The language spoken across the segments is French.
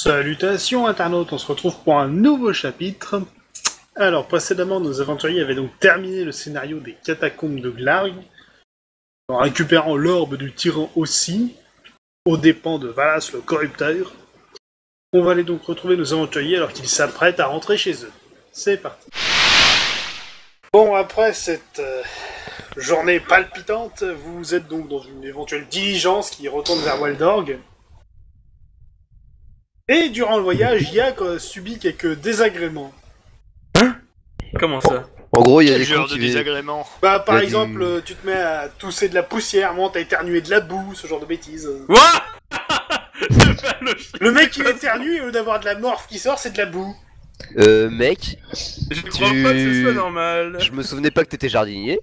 Salutations internautes, on se retrouve pour un nouveau chapitre. Alors précédemment, nos aventuriers avaient donc terminé le scénario des catacombes de Glarg, en récupérant l'orbe du tyran aussi, aux dépens de Valas le corrupteur. On va aller donc retrouver nos aventuriers alors qu'ils s'apprêtent à rentrer chez eux. C'est parti. Bon, après cette journée palpitante, vous êtes donc dans une éventuelle diligence qui retourne vers Waldorg. Et durant le voyage, Yak a subi quelques désagréments. Comment ça? En gros, il y a Quel des genre cons de qui désagrément? Bah, par Il y a exemple, tu te mets à tousser de la poussière, moi t'as éternué de la boue, ce genre de bêtises. What? Le mec il éternue, au lieu d'avoir de la morphe qui sort, c'est de la boue. Mec, Je crois pas que ce soit normal. je me souvenais pas que t'étais jardinier.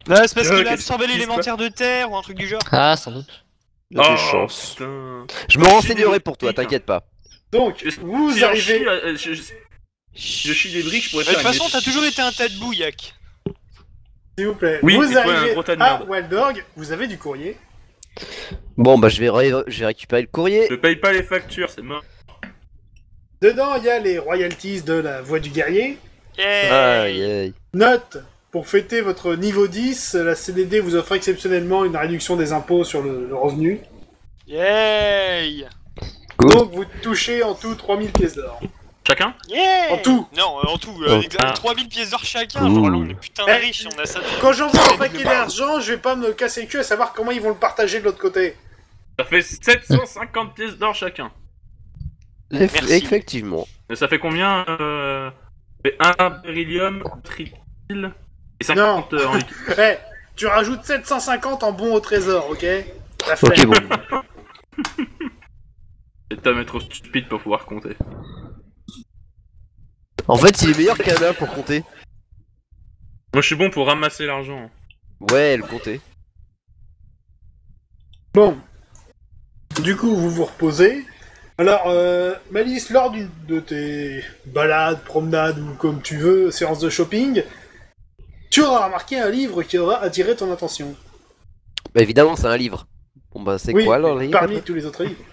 Là, c'est parce qu'il a qu'est-ce absorbé qui se l'élémentaire de terre ou un truc du genre. Ah, sans doute. De tes chances. Putain. Je me renseignerai pour toi, t'inquiète pas. Donc, Si vous j'en arrivez... chie, je chie des briques, je pourrais De toute faire façon, t'as toujours été un tas de boue, Yak. S'il vous plaît, Oui, et vous toi, un arrivez gros tas de à merde. Waldorg, vous avez du courrier. Bon, bah je vais récupérer le courrier. Je paye pas les factures, c'est mort. Dedans, il y a les royalties de la Voix du Guerrier. Aïe aïe. Note, pour fêter votre niveau 10, la CDD vous offre exceptionnellement une réduction des impôts sur le revenu. Yay! Cool. Donc, vous touchez en tout 3000 pièces d'or. Chacun? Yeah! En tout. Non, en tout, Oh. 3000 pièces d'or chacun, Cool. genre là on est putain de Eh. riches si on a ça. Quand j'envoie un paquet d'argent, je vais pas me casser le cul à savoir comment ils vont le partager de l'autre côté. Ça fait 750 pièces d'or chacun. Merci. Effectivement. Et ça fait combien ça fait 1 beryllium, triple et 50 en liquide. Eh, tu rajoutes 750 en bons au trésor, ok? La Ok, flemme. bon. Et t'as trop stupide pour pouvoir compter. En fait, il est meilleur qu'Anna pour compter. Moi je suis bon pour ramasser l'argent. Ouais, le compter. Bon. Du coup, vous vous reposez. Alors, Malice, lors de tes balades, promenades ou comme tu veux, séances de shopping, tu auras remarqué un livre qui aura attiré ton attention. Bah évidemment, c'est un livre. Bon bah c'est Oui, quoi alors le livre parmi tous les autres livres.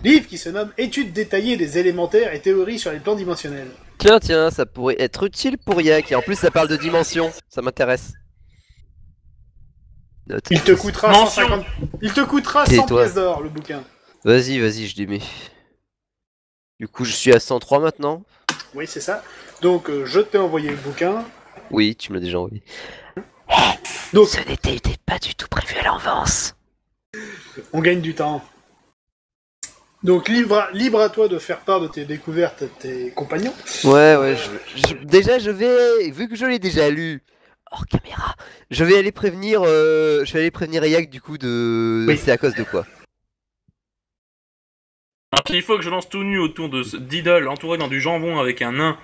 Livre qui se nomme Études détaillées des élémentaires et théories sur les plans dimensionnels. Tiens, ça pourrait être utile pour Yak. Et en plus, ça parle de dimension. Ça m'intéresse. Note. Il te coûtera Mention. 150... Il te coûtera Et 100 toi pièces d'or, le bouquin. Vas-y, je les mets. Du coup, je suis à 103 maintenant. Oui, c'est ça. Donc, je t'ai envoyé le bouquin. Oui, tu me l'as déjà envoyé. Donc, Ce n'était pas du tout prévu à l'avance. on gagne du temps. Donc, libre à toi de faire part de tes découvertes à tes compagnons. Ouais, déjà je vais, vu que je l'ai déjà lu hors caméra, je vais aller prévenir Yak du coup de... Oui. C'est à cause de quoi? Alors il faut que je lance tout nu autour d'idoles entouré dans du jambon avec un nain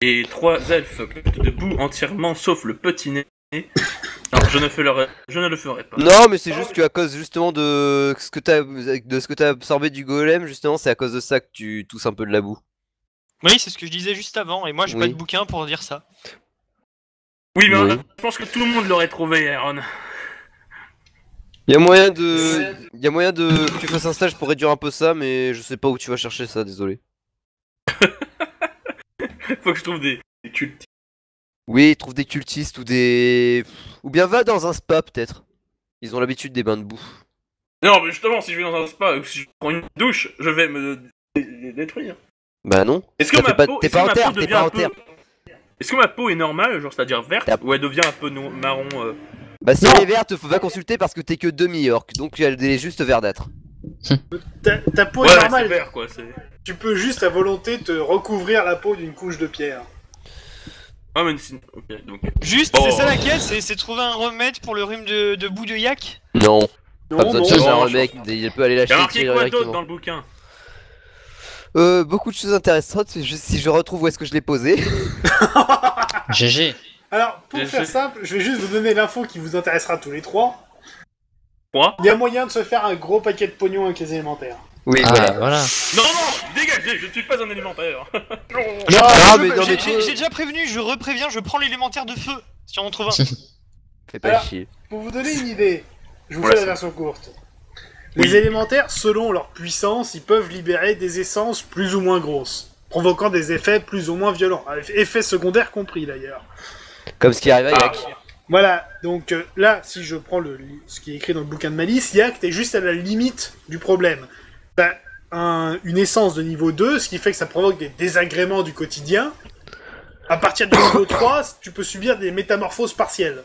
et 3 elfes de boue entièrement sauf le petit nez. Alors je ne le ferai pas. Non, mais c'est juste qu'à cause justement de ce que t'as absorbé du golem, justement, c'est à cause de ça que tu tousses un peu de la boue. Oui, c'est ce que je disais juste avant, et moi j'ai Oui. pas de bouquin pour dire ça. Oui, mais Oui. je pense que tout le monde l'aurait trouvé, Aaron. Y a moyen de que tu fasses un stage pour réduire un peu ça, mais je sais pas où tu vas chercher ça, désolé. Faut que je trouve des cultes. Oui, trouve des cultistes ou des... Ou bien va dans un spa peut-être. Ils ont l'habitude des bains de boue. Non, mais justement, si je vais dans un spa ou si je prends une douche, je vais me détruire. Bah non. Est-ce que Ça ma fait pas- peau, t'es est-ce pas que en ma terre, peau t'es devient pas un en peu... terre. Est-ce que ma peau est normale, genre c'est-à-dire verte, Ta- ou elle devient un peu marron Bah si Non. elle est verte, va consulter parce que t'es que demi-orc, donc elle est juste verdâtre. Ta peau Ouais, est c'est normale. vert, quoi. C'est... Tu peux juste à volonté te recouvrir la peau d'une couche de pierre. Ah, mais c'est... Ok, donc... Juste, Oh. c'est ça laquelle? C'est trouver un remède pour le rhume de boue de Yak? Non, Non, pas besoin de non, chercher un non, remake, il peut aller Y'a l'acheter marqué quoi d'autre directement. dans le bouquin? Beaucoup de choses intéressantes, si je retrouve où est-ce que je l'ai posé. GG. Alors, pour Je faire sais. simple, je vais juste vous donner l'info qui vous intéressera tous les trois. Quoi? Il y a moyen de se faire un gros paquet de pognon avec les élémentaires. Oui, Ah, voilà. Non, dégagez, je ne suis pas un alimentaire. Ah, mais non, mais J'ai déjà prévenu, je repréviens, je prends l'élémentaire de feu, si on en trouve un. fais pas Alors, chier. Pour vous donner une idée, je vous Voilà, fais la c'est- version courte. Les élémentaires, selon leur puissance, ils peuvent libérer des essences plus ou moins grosses, provoquant des effets plus ou moins violents. Effets secondaires compris d'ailleurs. Comme ce qui arrive à Yak. Voilà, donc là, si je prends ce qui est écrit dans le bouquin de Malice, Yak, t'es juste à la limite du problème. T'as une essence de niveau 2, ce qui fait que ça provoque des désagréments du quotidien. À partir du niveau 3, tu peux subir des métamorphoses partielles.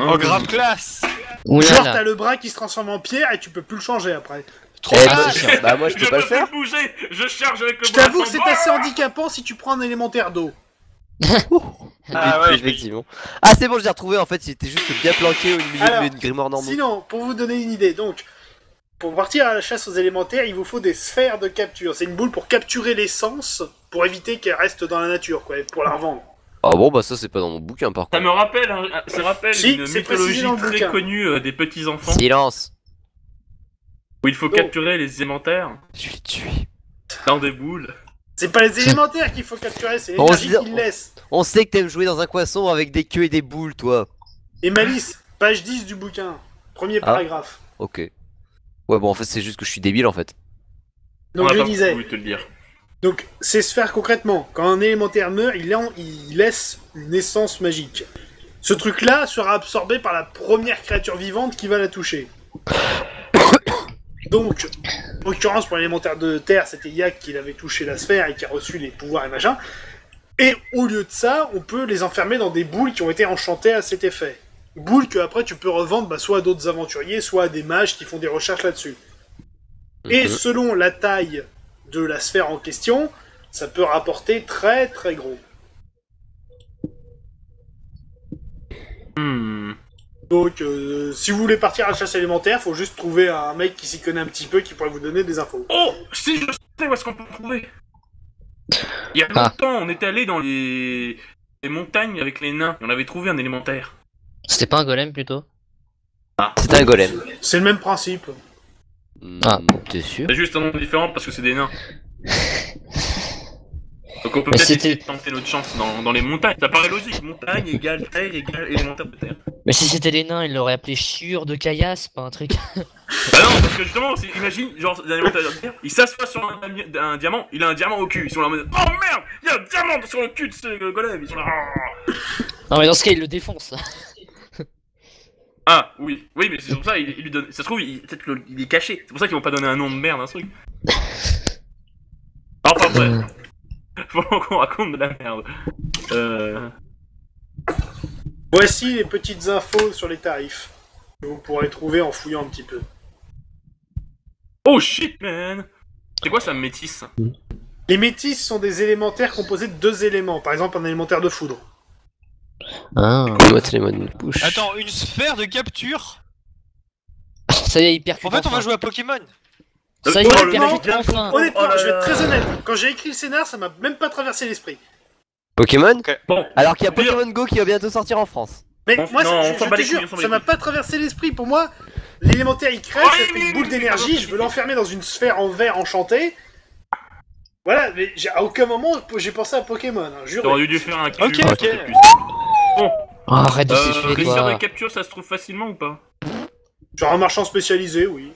Oh, grave classe. Genre, t'as le bras qui se transforme en pierre et tu peux plus le changer après. Eh bah, c'est chiant. Bah moi je peux pas le faire. Bouger, je charge avec le Je bras. t'avoue que c'est assez handicapant si tu prends un élémentaire d'eau. Ah ouais, Effectivement. Ah c'est bon, je l'ai retrouvé en fait, il était juste bien planqué au milieu Alors, de grimoire normaux. Sinon, pour vous donner une idée, donc, pour partir à la chasse aux élémentaires, il vous faut des sphères de capture. C'est une boule pour capturer l'essence, pour éviter qu'elle reste dans la nature, quoi, pour la revendre. Ah bon bah ça c'est pas dans mon bouquin par Ça contre. me rappelle, Si, une c'est mythologie précisé dans le très bouquin. connue des petits enfants, Silence. où il faut Donc. capturer les élémentaires Je vais tuer. dans des boules. C'est pas les élémentaires qu'il faut capturer, c'est On l'énergie se dit- qu'ils laissent. On sait que t'aimes jouer dans un coinçon avec des queues et des boules toi. Et Malice, page 10 du bouquin, premier paragraphe. Ok. Ouais bon en fait c'est juste que je suis débile en fait. Donc On je a pas disais, voulu te le dire. donc ces sphères concrètement, quand un élémentaire meurt, il laisse une essence magique. Ce truc-là sera absorbé par la première créature vivante qui va la toucher. Donc, en l'occurrence pour l'élémentaire de terre, c'était Yak qui avait touché la sphère et qui a reçu les pouvoirs et machin. Et au lieu de ça, on peut les enfermer dans des boules qui ont été enchantées à cet effet. Boules que après tu peux revendre soit à d'autres aventuriers, soit à des mages qui font des recherches là-dessus. Et selon la taille de la sphère en question, ça peut rapporter très très gros. Donc, si vous voulez partir à la chasse élémentaire, faut juste trouver un mec qui s'y connaît un petit peu qui pourrait vous donner des infos. Oh, si je sais où est-ce qu'on peut le trouver. Il y a Ah. longtemps, on était allé dans les montagnes avec les nains et on avait trouvé un élémentaire. C'était pas un golem plutôt? C'est un golem. C'est le même principe. Ah, t'es sûr? C'est juste un nom différent parce que c'est des nains. Donc on peut Mais peut-être c'était- essayer de tenter notre chance dans les montagnes. Ça paraît logique. Montagne égale terre égale élémentaire de terre. Mais si c'était les nains, ils l'auraient appelé chiure de caillasse, pas un truc. Bah non, parce que justement, imagine, genre, l'élémentaire de terre, il s'assoit sur un diamant, il a un diamant au cul. Ils sont là en mode, oh merde, il y a un diamant sur le cul de ce golem. Ils sont là. Oh. Non, mais dans ce cas, il le défonce. Ah oui, oui, mais c'est pour ça, il lui donne. Ça se trouve, peut-être qu'il est caché. C'est pour ça qu'ils vont pas donner un nom de merde, un truc. Enfin bref. Faut qu'on raconte de la merde. Voici les petites infos sur les tarifs que vous pourrez trouver en fouillant un petit peu. Oh shit, man. C'est quoi ça, métis? Les métis sont des élémentaires composés de deux éléments, par exemple un élémentaire de foudre. Ah. Moi les modes de push. Attends, une sphère de capture. Ça y est, il percute. En fait, on va enfin. jouer à Pokémon. Ça y est, il Honnêtement, percute enfin. Honnêtement, Oh là je vais être là. très honnête, quand j'ai écrit le scénar, ça m'a même pas traversé l'esprit. Pokémon. Bon, Alors qu'il y a Pire. Pokémon Go qui va bientôt sortir en France. Mais Non, moi, on je s'en bat te les couilles, jure, on s'en bat ça les m'a couilles. pas traversé l'esprit. Pour moi, l'élémentaire il crève, Oui, ça fait oui, une boule oui, d'énergie, oui, je veux l'enfermer dans une sphère en verre enchantée. Voilà, mais à aucun moment j'ai pensé à Pokémon, hein, jure. t'aurais dû faire un cube. Ok, ça ok. serait plus. Bon, Oh, arrête de s'essuyer, les sphères de toi. capture, ça se trouve facilement ou pas? Genre un marchand spécialisé, oui.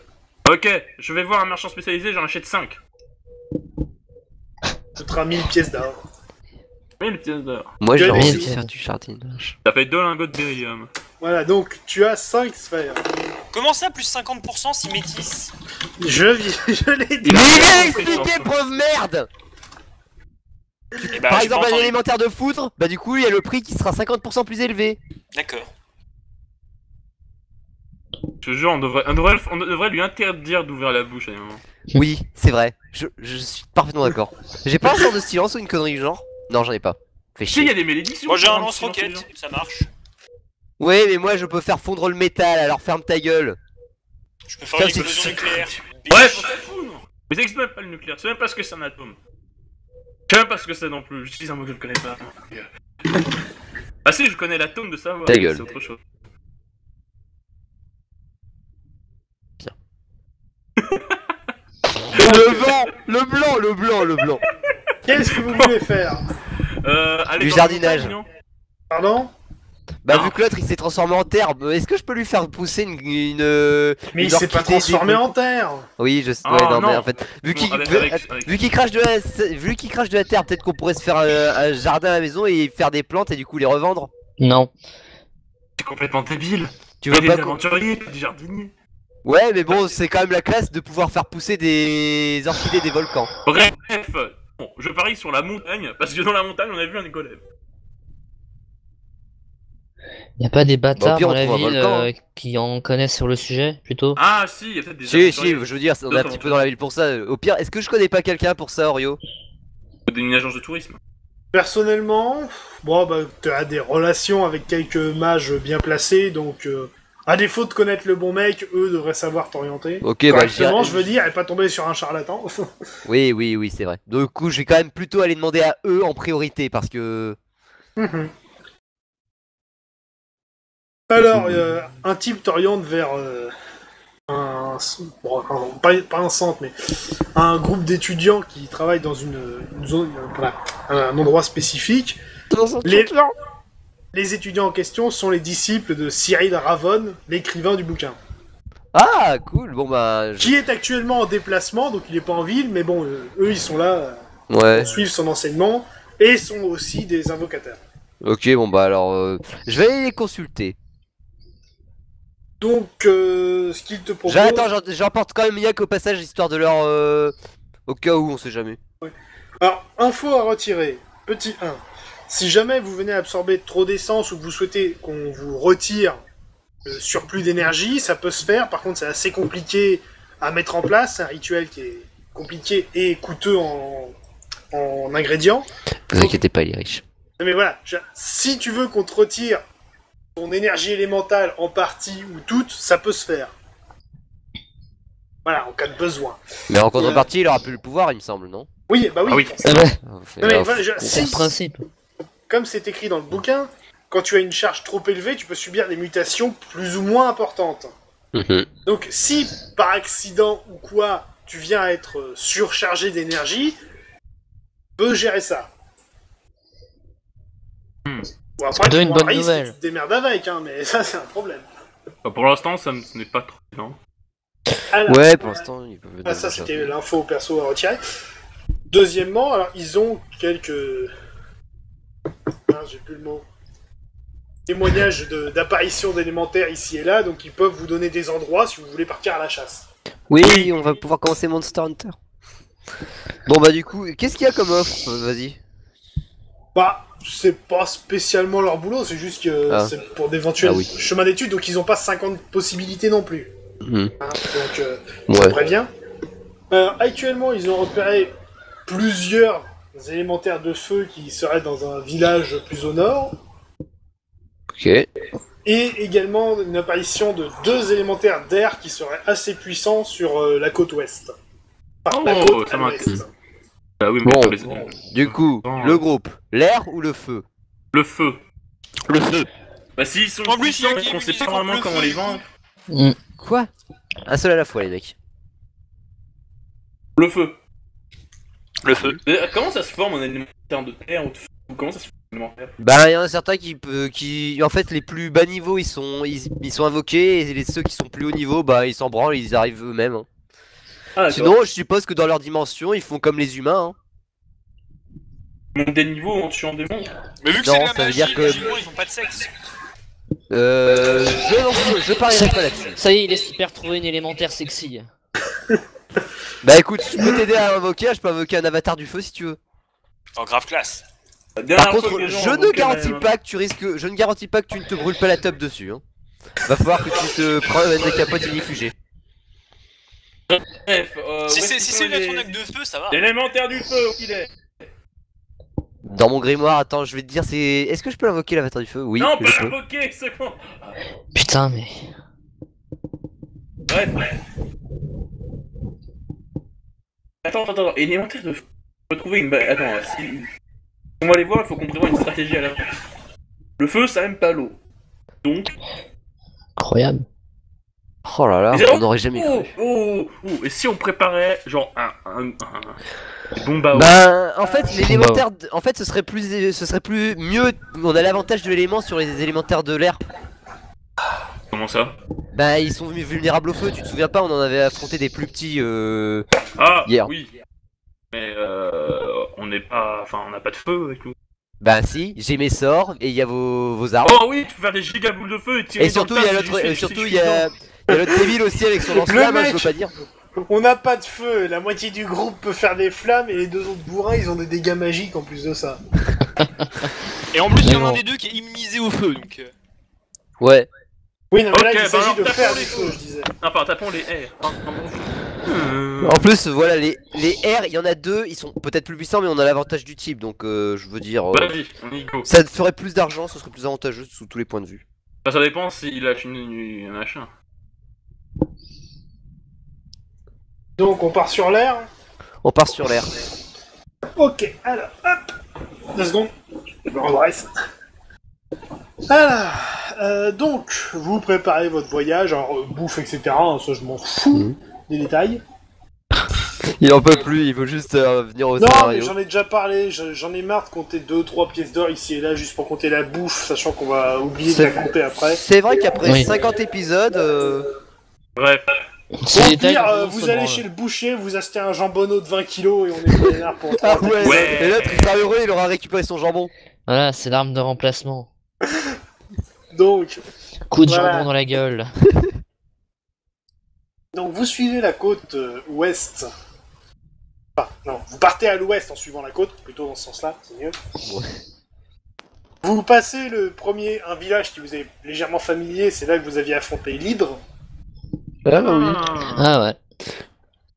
Ok, je vais voir un marchand spécialisé, j'en achète 5. Ça coûtera 1000 pièces d'or. 1000 pièces d'or. Moi j'ai Que envie de des- faire du jardinage. Ça fait 2 lingots de beryllium. Voilà, donc tu as 5 sphères. Comment ça, plus 50% si métis? Je l'ai dit. Il a Mais rien viens compris, expliquer, sur ça. preuve merde. Eh bah, Par j'ai exemple pas un entendu. élémentaire de foudre, bah du coup il y a le prix qui sera 50% plus élevé. D'accord. Je te jure, on devrait lui interdire d'ouvrir la bouche à un moment. Oui, c'est vrai. Je suis parfaitement d'accord. J'ai pas un sort de silence ou une connerie du genre? Non, j'en ai pas. Fais Si, il y chier. a des malédictions. Moi j'ai un pour lance-roquette, silencieux. ça marche. Ouais, mais moi je peux faire fondre le métal, alors ferme ta gueule. Je peux faire Comme une si- explosion nucléaire. Bref, on s'en fout, non. Mais ça existe même pas le nucléaire, je sais même pas ce que c'est un atome. Je sais même pas ce que c'est non plus, j'utilise un mot que je connais pas. Ah si, je connais l'atome de savoir, Ta mais gueule. c'est autre chose. Le vent, le blanc, le blanc, le blanc. Qu'est-ce que vous voulez faire? Allez, Du dans jardinage. la montagne, non Pardon? Bah Non. vu que l'autre il s'est transformé en terre, est-ce que je peux lui faire pousser Mais une il s'est pas orchidée transformé des- en terre. Oui, je sais. Ah, Ouais, non, non. mais en fait, vu qu'il Avec- vu qu'il crache de la terre, peut-être qu'on pourrait se faire un jardin à la maison et faire des plantes et du coup les revendre. Non. C'est complètement débile. Tu On est veux des pas aventuriers, pas des jardiniers. Ouais, mais bon, c'est quand même la classe de pouvoir faire pousser des orchidées des volcans. Bref, bon, je parie sur la montagne, parce que dans la montagne, on a vu un écolève. Y a pas des bâtards pire, dans on la trouve un ville volcan, hein. qui en connaissent sur le sujet, plutôt? Ah, si, il y a peut-être des Si, aventuriers. je veux dire, on est un petit peu dans la ville pour ça. Au pire, est-ce que je connais pas quelqu'un pour ça, Orio? Une agence de tourisme. Personnellement, bon, bah, tu as des relations avec quelques mages bien placés, donc à défaut de connaître le bon mec, eux devraient savoir t'orienter. Ok, bah Correctement, je veux dire, et pas tomber sur un charlatan. Oui, c'est vrai. Du coup, je vais quand même plutôt aller demander à eux en priorité parce que. Alors, un type t'oriente vers pas un centre, mais un groupe d'étudiants qui travaillent dans une zone, voilà, un endroit spécifique. Les étudiants en question sont les disciples de Cyril Ravon, l'écrivain du bouquin, Ah, cool. Bon bah. qui est actuellement en déplacement, donc il est pas en ville, mais bon, eux ils sont là Ouais. pour suivre son enseignement et sont aussi des invocateurs. Ok, bon bah alors, je vais aller les consulter. Donc, ce qu'il te propose. Attends, j'emporte quand même Yak au passage histoire de leur, au cas où, on sait jamais. Alors, info à retirer. Petit 1. Si jamais vous venez absorber trop d'essence ou que vous souhaitez qu'on vous retire le surplus d'énergie, ça peut se faire. Par contre, c'est assez compliqué à mettre en place. C'est un rituel qui est compliqué et coûteux en ingrédients. Vous inquiétez pas, il est riche. Non, mais voilà, si tu veux qu'on te retire ton énergie élémentale en partie ou toute, ça peut se faire. Voilà, en cas de besoin. Mais en contrepartie, il aura plus le pouvoir, il me semble, non? Oui, bah oui. Ah oui. forcément. Ah ouais, Non, mais voilà, c'est le principe. comme c'est écrit dans le bouquin, quand tu as une charge trop élevée, tu peux subir des mutations plus ou moins importantes. Mhm. Donc si, par accident ou quoi, tu viens à être surchargé d'énergie, tu peux gérer ça. Bon, après, plutôt tu une prends un bonne risque et nouvelle. tu te démerdes avec, hein, mais ça c'est un problème. Bah, pour l'instant, ce n'est pas trop évident. Alors, Ouais, pour l'instant, ils peuvent. ah, ça c'était l'info perso à retirer. Deuxièmement, alors ils ont quelques... Ah, j'ai plus le mot. Témoignages d'apparition d'élémentaires ici et là, donc ils peuvent vous donner des endroits si vous voulez partir à la chasse. Oui, on va pouvoir commencer Monster Hunter. Bon bah du coup, qu'est-ce qu'il y a comme offre? Vas-y. Bah, c'est pas spécialement leur boulot, c'est juste que Ah. c'est pour d'éventuels Ah oui. chemins d'études, donc ils ont pas 50 possibilités non plus. Mhm. Hein, donc, Ouais. très bien. Actuellement, ils ont repéré plusieurs élémentaires de feu qui seraient dans un village plus au nord, Ok. et également une apparition de 2 élémentaires d'air qui seraient assez puissants sur la côte ouest. Enfin, la Oh, côte ça à m'intéresse. l'ouest. Bon, Bah oui, mais pour les- Du coup, Attends, le groupe, l'air ou le feu? le feu. Le feu. Bah s'ils sont En plus, puissants, il y a qui qu'on sait disait pas contre vraiment le comment feu, les du coup. vendre. Mm. Quoi? Un seul à la fois, les mecs. Le feu. Le feu. Comment ça se forme un élémentaire de terre ou de feu? Comment ça se forme un élémentaire? Bah, il y en a certains qui, en fait, les plus bas niveaux, ils sont invoqués, et ceux qui sont plus haut niveau, bah, ils s'en branlent, ils arrivent eux-mêmes. Hein. Ah d'accord. Sinon, je suppose que dans leur dimension, ils font comme les humains. Hein. Ils montent des niveaux en tuant des monstres. Mais vu que Non, c'est de la ça veut magie, dire que- les Chinois, ils ont pas de sexe. Je parlerai pas là-dessus. Ça y est, il espère trouver une élémentaire sexy. Bah écoute, je peux t'aider à invoquer, je peux invoquer un avatar du feu si tu veux. En grave classe. La dernière Par fois contre, que les gens je ont ne invoqué garantis la- pas que tu risques, je ne garantis pas que tu ne te brûles pas la top dessus. Hein. Va falloir que tu te prennes des capotes inifugées. Bref, Si où c'est est-ce si qu'ils c'est sont une attaque de feu, ça va. L'élémentaire du feu, où qu'il est. Dans mon grimoire, attends, je vais te dire, c'est. Est-ce que je peux l'invoquer l'avatar du feu? Oui, Non, je pas peux. invoquer, c'est bon. Putain, mais. Bref. Attends. Élémentaire de feu. Faut trouver une base. Attends, si on va les voir, il faut qu'on prévoie une stratégie à l'avance. Le feu, ça aime pas l'eau. Donc. Incroyable. Oh là là, Mais on n'aurait jamais Oh, cru. oh, oh, et si on préparait genre Bon bah ouais. Bah, en fait, l'élémentaire, Bah, en fait, ce serait plus mieux. On a l'avantage de l'élément sur les élémentaires de l'air. Comment ça? Bah, ils sont vulnérables au feu. Tu te souviens pas, on en avait affronté des plus petits Ah hier. oui. Mais on n'est pas. Enfin, on n'a pas de feu avec nous. Bah si, j'ai mes sorts et il y a vos armes. Oh oui, tu peux faire des gigaboules de feu et tirer Et surtout, il y a l'autre, l'autre débile aussi avec son Le lance-flamme, hein, mec je veux pas dire. On n'a pas de feu, la moitié du groupe peut faire des flammes et les deux autres bourrins ils ont des dégâts magiques en plus de ça. Et en plus, il y en a Mais un bon. des deux qui est immunisé au feu, donc. Ouais. Oui, non mais là Ok, il bah s'agit alors, de tapons faire les des feux. feux, je disais. Enfin, tapons les R. En plus, voilà, les R, il y en a deux, ils sont peut-être plus puissants, mais on a l'avantage du type, donc je veux dire, Vas-y, on y go. ça ferait plus d'argent, ce serait plus avantageux sous tous les points de vue. Bah, ça dépend s'il lâche un machin. Donc on part sur l'air. On part sur l'air. Ok, alors, hop 2 secondes, je me redresse. Alors, donc, vous préparez votre voyage, alors bouffe, etc. hein, ça je m'en fous Mhm. des détails. Il en peut plus, il veut juste venir au Non, mais scénario. j'en ai déjà parlé, j'en ai marre de compter 2-3 pièces d'or ici et là juste pour compter la bouffe, sachant qu'on va oublier de la compter après. C'est vrai qu'après Oui. 50 épisodes, Bref. C'est Au des détails pire, dont on vous se allez branle. chez le boucher, vous achetez un jambonneau de 20 kilos et on est vénère pour ah 3 ouais, Ouais. et l'autre il sera heureux, il aura récupéré son jambon. Voilà, c'est l'arme de remplacement. Donc, Coup de Voilà. jambon dans la gueule. donc vous suivez la côte ouest. Enfin, non, vous partez à l'ouest en suivant la côte, plutôt dans ce sens-là, c'est mieux. Ouais. Vous passez un village qui vous est légèrement familier, c'est là que vous aviez affronté l'hydre. Ah oui. Ah ouais.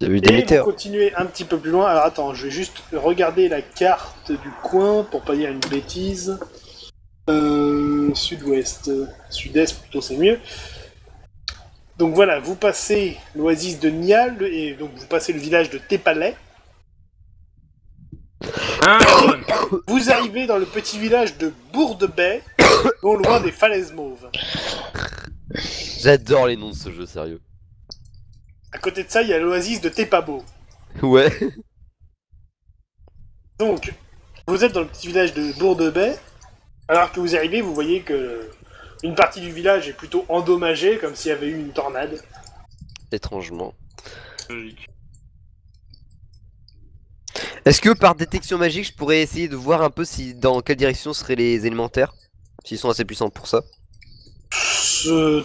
Il y a eu Et Déméter. vous continuez un petit peu plus loin. Alors attends, je vais juste regarder la carte du coin pour pas dire une bêtise. Sud-ouest, sud-est plutôt c'est mieux. Donc voilà, vous passez l'oasis de Nial et donc vous passez le village de Tépalais. Hein, Vous arrivez dans le petit village de Bourde-Bay, non loin des falaises mauves. J'adore les noms de ce jeu, sérieux. À côté de ça, il y a l'oasis de Tepabo. Ouais. Donc, vous êtes dans le petit village de Bourde-Bay. Alors que vous arrivez, vous voyez que une partie du village est plutôt endommagée, comme s'il y avait eu une tornade. Étrangement. logique. Est-ce que par détection magique, je pourrais essayer de voir un peu si dans quelle direction seraient les élémentaires? S'ils sont assez puissants pour ça.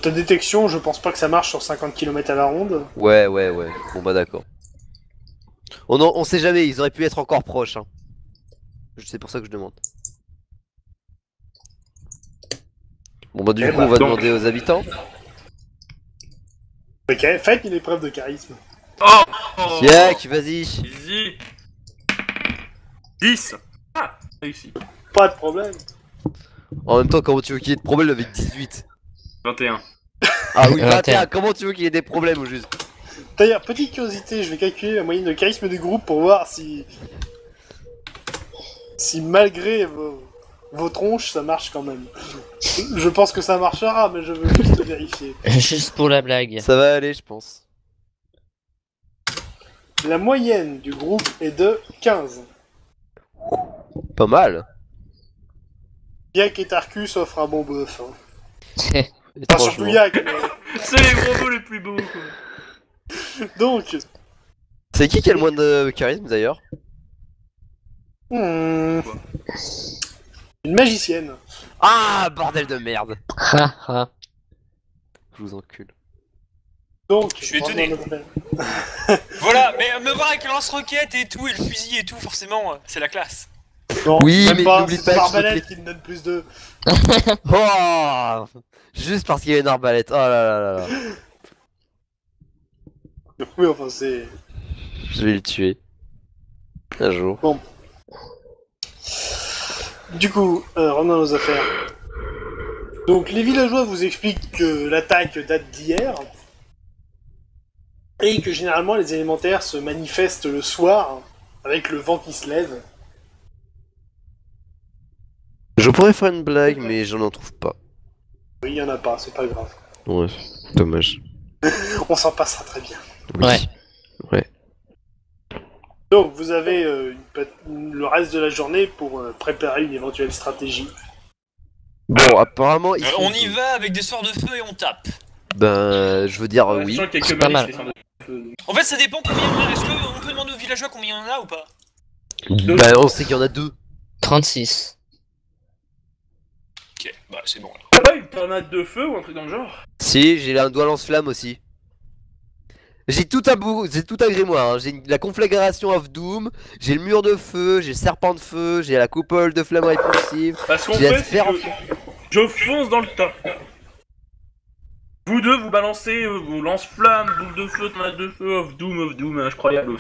Ta détection, je pense pas que ça marche sur 50 km à la ronde. Ouais. Bon bah d'accord. On sait jamais, ils auraient pu être encore proches. Hein. C'est pour ça que je demande. Bon bah du Eh coup bah, on va donc. demander aux habitants. Ok, faites une épreuve de charisme. Oh Yak, vas-y. Easy 10. Ah, réussi. Pas de problème. En même temps, comment tu veux qu'il y ait de problèmes avec 18? 21. Ah oui, 21. 21, comment tu veux qu'il y ait des problèmes au juste? D'ailleurs, petite curiosité, je vais calculer la moyenne de charisme du groupe pour voir si malgré vos tronches, ça marche quand même. Je pense que ça marchera, mais je veux juste vérifier. Juste pour la blague. Ça va aller, je pense. La moyenne du groupe est de 15. Pas mal. Yak et Tarkus offrent un bon bœuf. Hein. Enfin, Étrangement. surtout Yak, mais... C'est les gros mots les plus beaux, quoi. Donc, C'est qui a le moins de charisme d'ailleurs? une magicienne. Ah, bordel de merde. Ha, ha. Je vous encule. Donc, Je suis étonné. rendons notre- Voilà, mais me voir avec le lance-roquette et tout, et le fusil et tout, forcément, c'est la classe. Non, Oui, même mais pas, n'oublie c'est pas une que arbalète je qui me donne plus de... Oh, juste parce qu'il y a une arbalète. Oh là là là là. Oui, enfin, c'est... Je vais le tuer. Un jour. Du coup, revenons à nos affaires. Donc, les villageois vous expliquent que l'attaque date d'hier, et que généralement les élémentaires se manifestent le soir, avec le vent qui se lève. Je pourrais faire une blague, mais j'en en trouve pas. Oui, il y en a pas, c'est pas grave. Ouais, dommage. On s'en passera très bien. Oui. Ouais. Ouais. Donc, vous avez le reste de la journée pour préparer une éventuelle stratégie. Bon, apparemment, ils On sont- y va avec des sorts de feu et on tape. Ben, je veux dire oui. Sachant qu'il y a C'est que pas Malice, mal. les sorts de feu. En fait, ça dépend combien. Est-ce qu'on peut demander aux villageois combien il y en a ou pas? Ben, on sait qu'il y en a 2. 36. Ok, bah c'est bon. T'as pas une tornade de feu ou un truc dans le genre? Si, j'ai un doigt lance-flamme aussi. J'ai tout un bout, j'ai tout un grimoire. Hein. J'ai la conflagration of Doom, j'ai le mur de feu, j'ai le serpent de feu, j'ai la coupole de flamme répulsive. Parce qu'on J'ai la fait, c'est sphère en que je fonce dans le tas. Vous deux, vous balancez vos lance-flammes, boule de feu, tornade de feu, of Doom, incroyable.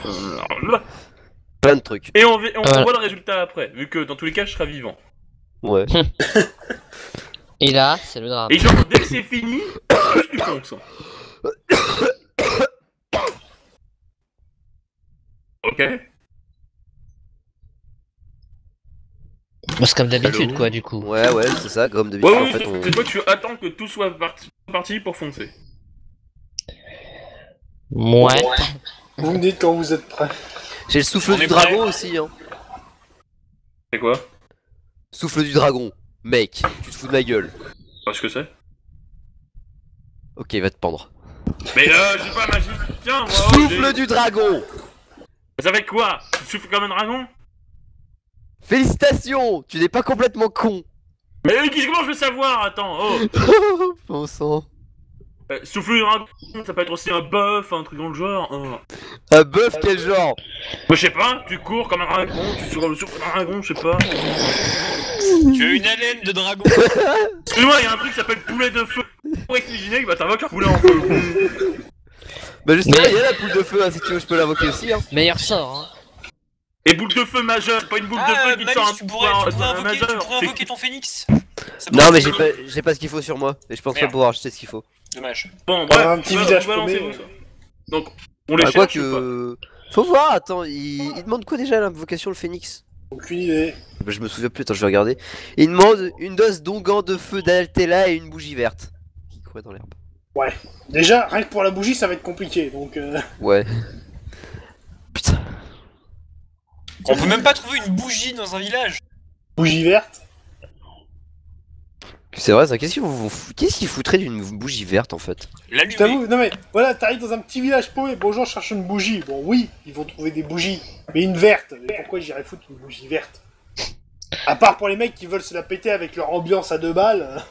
plein de trucs. Et on Voilà. voit le résultat après, vu que dans tous les cas, je serai vivant. Ouais. Et là, c'est le drame. Et genre, dès que c'est fini, tu fonces. Ok. Bon, c'est comme d'habitude, Allô quoi, du coup. Ouais, c'est ça, comme d'habitude. Ouais, en oui, fait, on... c'est toi, tu attends que tout soit parti pour foncer. Ouais. Vous me dites quand vous êtes prêts. J'ai le souffle On du est dragon prêt. aussi, hein. C'est quoi? Souffle du dragon. Mec, tu te fous de ma gueule. Parce que c'est? Ok, va te pendre. Mais j'ai pas magicien, moi. Souffle du dragon. Ça fait quoi? Tu souffles comme un dragon? Félicitations, tu n'es pas complètement con. Mais comment je veux savoir? Attends, oh. Bon sang. Souffle du dragon, ça peut être aussi un buff, un truc dans le genre. Un bœuf, quel genre? Moi, je sais pas, tu cours comme un dragon, tu souffles d'un dragon, je sais pas. Tu as une haleine de dragon. Excuse-moi, il y a un truc qui s'appelle poulet de feu. Pour expliquer, bah t'invoques un poulet en feu. Bah justement, Mais- il y a la poule de feu, hein, si tu veux, je peux l'invoquer aussi, hein. Meilleur sort, hein. Et boule de feu majeure, c'est pas une boule de Ah, feu qui te sort Malice, un tu pourrais un majeur. invoquer ton phénix. Ça Non, pourrait mais être j'ai pas ce qu'il faut sur moi. Et je pense pas Merde. pouvoir acheter ce qu'il faut. Dommage. Bon, Bref, bref, un petit village balancez-vous paumé. ça. Donc, on les Bah, quoi cherche ou pas? que. Faut voir, attends, il demande quoi déjà l'invocation, le phénix? Aucune idée. Bah, je me souviens plus, attends, je vais regarder. Il demande une dose d'onguent de feu d'Altella et une bougie verte. Qui courait dans l'herbe. Déjà, rien que pour la bougie, ça va être compliqué, donc... Ouais. Putain. On peut même pas trouver une bougie dans un village. Bougie verte. C'est vrai ça, qu'est-ce qu'il foutrait d'une bougie verte en fait? Je L'allumer. t'avoue, non mais, voilà, t'arrives dans un petit village paumé, bonjour, je cherche une bougie. Bon, oui, ils vont trouver des bougies, mais une verte. Mais pourquoi j'irais foutre une bougie verte? À part pour les mecs qui veulent se la péter avec leur ambiance à 2 balles.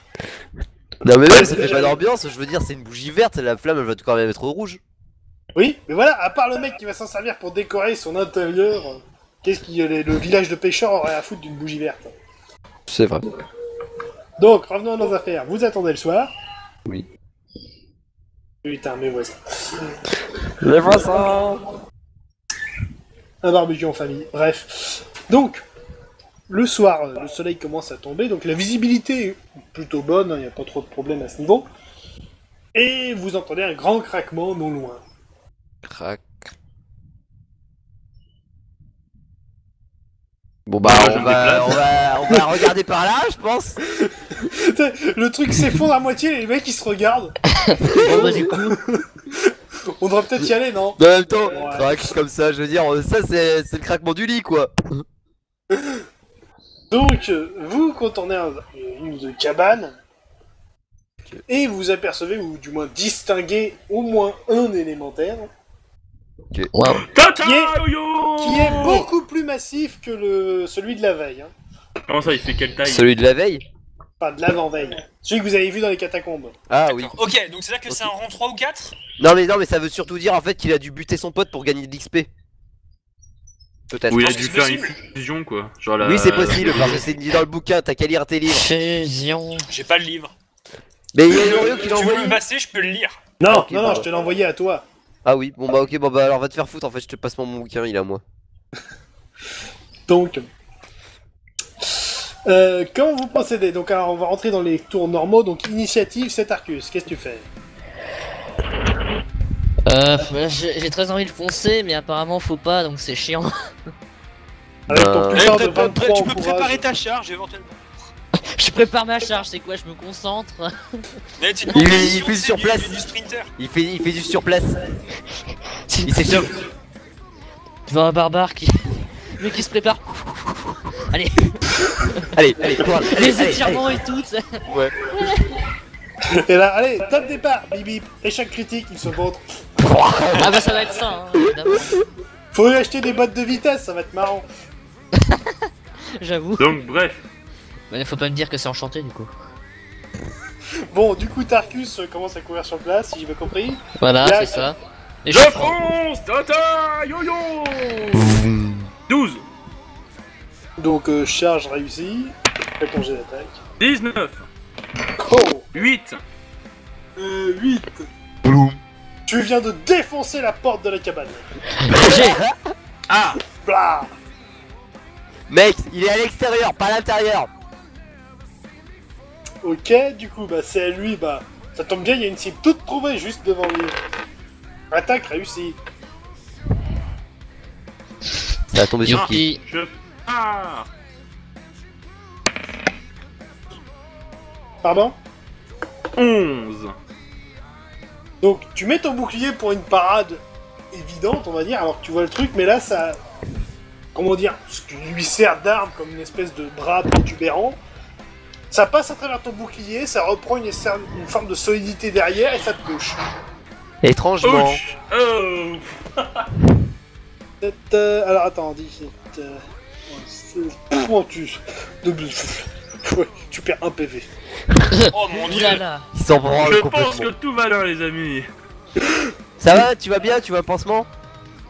Non mais ouais, ça fait pas d'ambiance, je veux dire, c'est une bougie verte, la flamme elle va quand même être rouge. Oui, mais voilà, à part le mec qui va s'en servir pour décorer son intérieur, qu'est-ce que le village de pêcheurs aurait à foutre d'une bougie verte? C'est vrai. Donc, revenons à nos affaires. Vous attendez le soir. Oui. Putain, mes voisins. Les voisins. Un barbecue en famille. Bref. Donc, le soir, le soleil commence à tomber, donc la visibilité est plutôt bonne, il n'y a pas trop de problème à ce niveau. Et vous entendez un grand craquement non loin. Crac. Bon bah Ouais, on va regarder par là, je pense. Le truc s'effondre à moitié, les mecs ils se regardent. Bon, bah, du coup, On devrait peut-être y aller, non? Mais en même temps, Ouais. crac comme ça, je veux dire, ça c'est le craquement du lit quoi. Donc, vous contournez une cabane, et vous apercevez, ou du moins distinguez, au moins un élémentaire, waouh. Tata Qui est- yo qui est beaucoup plus massif que celui de la veille. Hein. Comment ça, il fait quelle taille? Celui de la veille? Enfin, de l'avant-veille. Celui que vous avez vu dans les catacombes. Ah oui. Ok, donc c'est-à-dire que c'est un rang 3 ou 4? Non mais ça veut surtout dire en fait qu'il a dû buter son pote pour gagner de l'XP. Peut-être. Ou il a Est-ce dû que faire c'est une fusion quoi. Genre Oui c'est possible parce que c'est dit dans le bouquin, t'as qu'à lire tes livres. Fusion. J'ai pas le livre. Mais il y a Yorio qui Si l'a tu veux envoyé. me passer, je peux le lire. Non, Ok, non, pardon. je te l'ai envoyé à toi. Ah oui, bon bah ok, bon bah alors va te faire foutre en fait, je te passe mon bouquin, il est à moi. Donc, comment vous procédez? Donc, alors, on va rentrer dans les tours normaux. Donc, initiative, c'est Arcus. Qu'est-ce que tu fais? J'ai très envie de foncer, mais apparemment faut pas, donc c'est chiant. Avec ton Euh, plus fort de Tu 23 en peux courage. préparer ta charge éventuellement. Je prépare ma charge, c'est quoi? Je me concentre. Mais tu Il demandes fait mission, du c'est surplace. du sprinter. Il fait du surplace. Il s'échauffe. Tu vois un barbare qui... Mais qui se prépare. Allez, Allez, courage. Allez, les étirements et tout. ça. Ouais. Et là, allez, top départ, bip bip. Échec critique, il se montre. Ah bah ça va être ça, hein, évidemment. Faut lui acheter des bottes de vitesse, ça va être marrant. J'avoue. Donc bref, Mais faut pas me dire que c'est enchanté du coup. Bon, du coup, Tarkus commence à courir sur place, si j'ai bien compris. Voilà, Là, c'est ça. Et je je prends. fonce, tata, yo-yo 12, Donc, charge réussie. Répongé d'attaque. 19, Oh 8, 8. Tu viens de défoncer la porte de la cabane. J'ai. ah, Blah. Mec, il est à l'extérieur, pas à l'intérieur. Ok, du coup, bah c'est à lui, bah... Ça tombe bien, il y a une cible toute trouvée juste devant lui. Attaque réussie. Ça va tomber sur qui? Youpi. je pars. Pardon? 11. Donc, tu mets ton bouclier pour une parade évidente, on va dire, alors que tu vois le truc, mais là, ça... Comment dire? Ce qui lui sert d'arme comme une espèce de bras protubérant. Ça passe à travers ton bouclier, ça reprend une forme de solidité derrière et ça te touche. Étrangement. Ouch. Oh. Alors, attends, dis... Comment tu... Ouais, tu perds un PV. Oh mon dieu. Oulala. Il s'en branle Je pense que complètement. tout va bien, les amis. Ça va? Tu vas bien? Tu veux un pansement?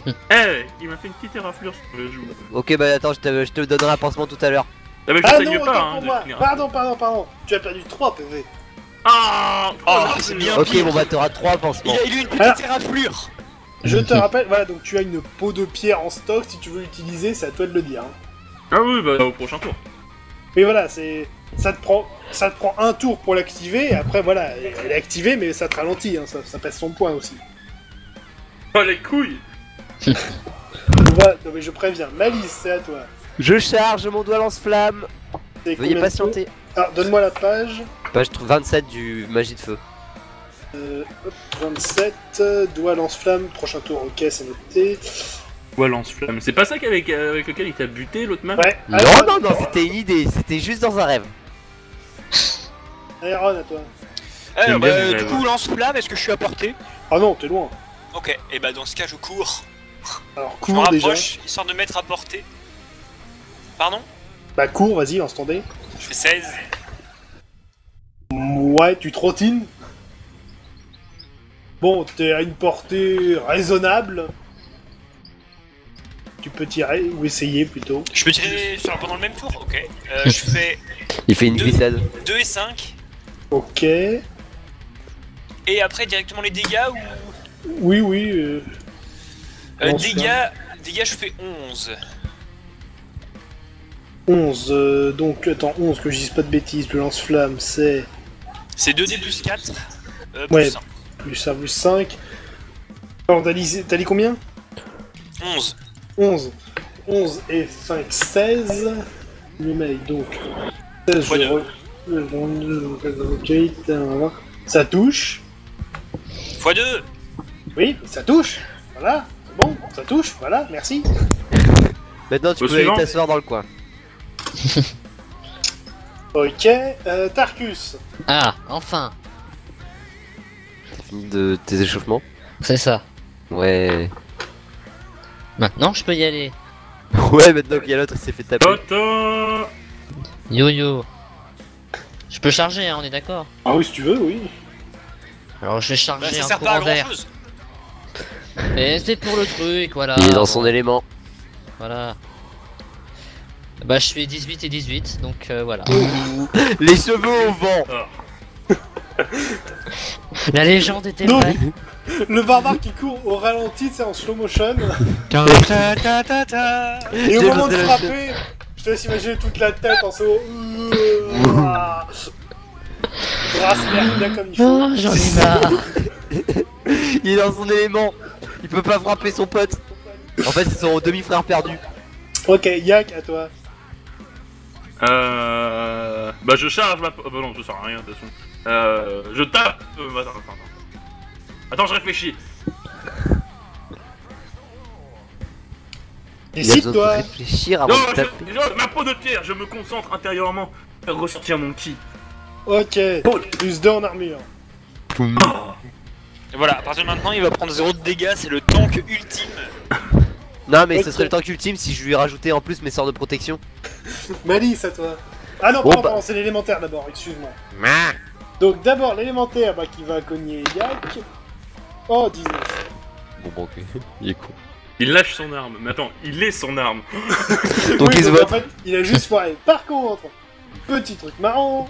Eh, il m'a fait une petite éraflure sur le joue. Ok, bah attends, je te donnerai un pansement tout à l'heure. Ah, mais je Ah saigne non, pas, autant hein. pour moi. de finir. Pardon. Tu as perdu 3 PV. Ah, Oh, c'est bien. Ok, bon bah t'auras 3 Il pansements. a eu une petite Alors- éraflure. Je te rappelle, voilà, donc tu as une peau de pierre en stock, si tu veux l'utiliser, c'est à toi de le dire. Hein. Ah oui, bah au prochain tour. Mais voilà, c'est... Ça te prend un tour pour l'activer, et après voilà, elle est activée, mais ça te ralentit, hein, ça pèse son poids aussi. Oh les couilles. Voilà, non mais je préviens, Malice, c'est à toi. Je charge mon doigt lance-flamme. C'est Veuillez combien de patienter. tours Ah, donne-moi la page. Page 27 du magie de feu. Hop, 27, doigt lance-flamme, prochain tour, ok, c'est noté. Ouais, lance-flamme. C'est pas ça avec lequel il t'a buté l'autre map? Ouais, Non, Aéron, non, c'était une idée, c'était juste dans un rêve. Aéron, à toi. J'aime bien les Du rêves. coup, lance-flamme, est-ce que je suis à portée? Ah non, t'es loin. Ok, et bah dans ce cas, je cours. Alors, Je me cours déjà. rapproche, histoire de mettre à portée. Pardon? Bah, cours, vas-y, instandé. Je fais 16. Ouais, tu trottines. Bon, t'es à une portée raisonnable. Tu peux tirer, ou essayer plutôt. Je peux tirer pendant le même tour? Ok. Je fais Il fait une Deux. glissade. 2 et 5. Ok. Et après, directement les dégâts ou... Oui. dégâts, je fais 11. 11, donc, attends, 11, que je dise pas de bêtises, le lance-flamme, c'est C'est 2d plus 4. Ouais. Plus 1. plus 1, plus 5. Alors, t'as dit combien 11. 11. 11 et 5, 16. Le mec, donc, 16, Fois deux. voilà. Ça touche. x2. Oui, ça touche. Voilà. Bon, ça touche, voilà, merci. Maintenant tu Au peux aller suivant. t'asseoir dans le coin. Ok, Tarkus. Ah, enfin. T'as fini de tes échauffements? C'est ça. Ouais. Maintenant, je peux y aller. Ouais, maintenant qu'il y a l'autre, il s'est fait taper. Toto. Yo-yo. Je peux charger, hein, on est d'accord. Ah oui, si tu veux, oui. Alors, je vais charger Bah, ça un sert pas à courant grand d'air. chose. Mais c'est pour le truc, voilà. Il est dans son élément. Voilà. Bah, je suis 18 et 18, donc voilà. Les cheveux au vent. La légende était Non. vraie. Le barbare qui court au ralenti, c'est en slow motion. Et au J'ai moment de posé la frapper, je te laisse imaginer toute la tête en saut. Bracelet bien comme il faut. Oh, j'en ai marre. Il est dans son élément. Il peut pas frapper son pote. En fait, c'est son demi-frère perdu. Ok, Yak, à toi. Bah je charge ma... bah non, je sers à rien de toute façon. Je tape... attends. Attends, je réfléchis. Il a besoin de Décide-toi. réfléchir avant Non, de taper. ma peau de pierre, je me concentre intérieurement. Faire ressortir mon ki. Ok, plus 2 en armure. Poum. Et voilà, à partir de maintenant, il va prendre 0 de dégâts, c'est le tank ultime. Non, mais ce Ok. serait le tank ultime si je lui rajoutais en plus mes sorts de protection. Malice à toi. Ah non, Bon, pardon, bah. pardon, c'est l'élémentaire d'abord, excuse-moi. Donc d'abord l'élémentaire bah, qui va cogner Yak. Oh, 19. Bon, ok, il est con. Il lâche son arme. Mais attends, il est son arme. Donc il se vote. en fait, il a juste foiré. Par contre, petit truc marrant.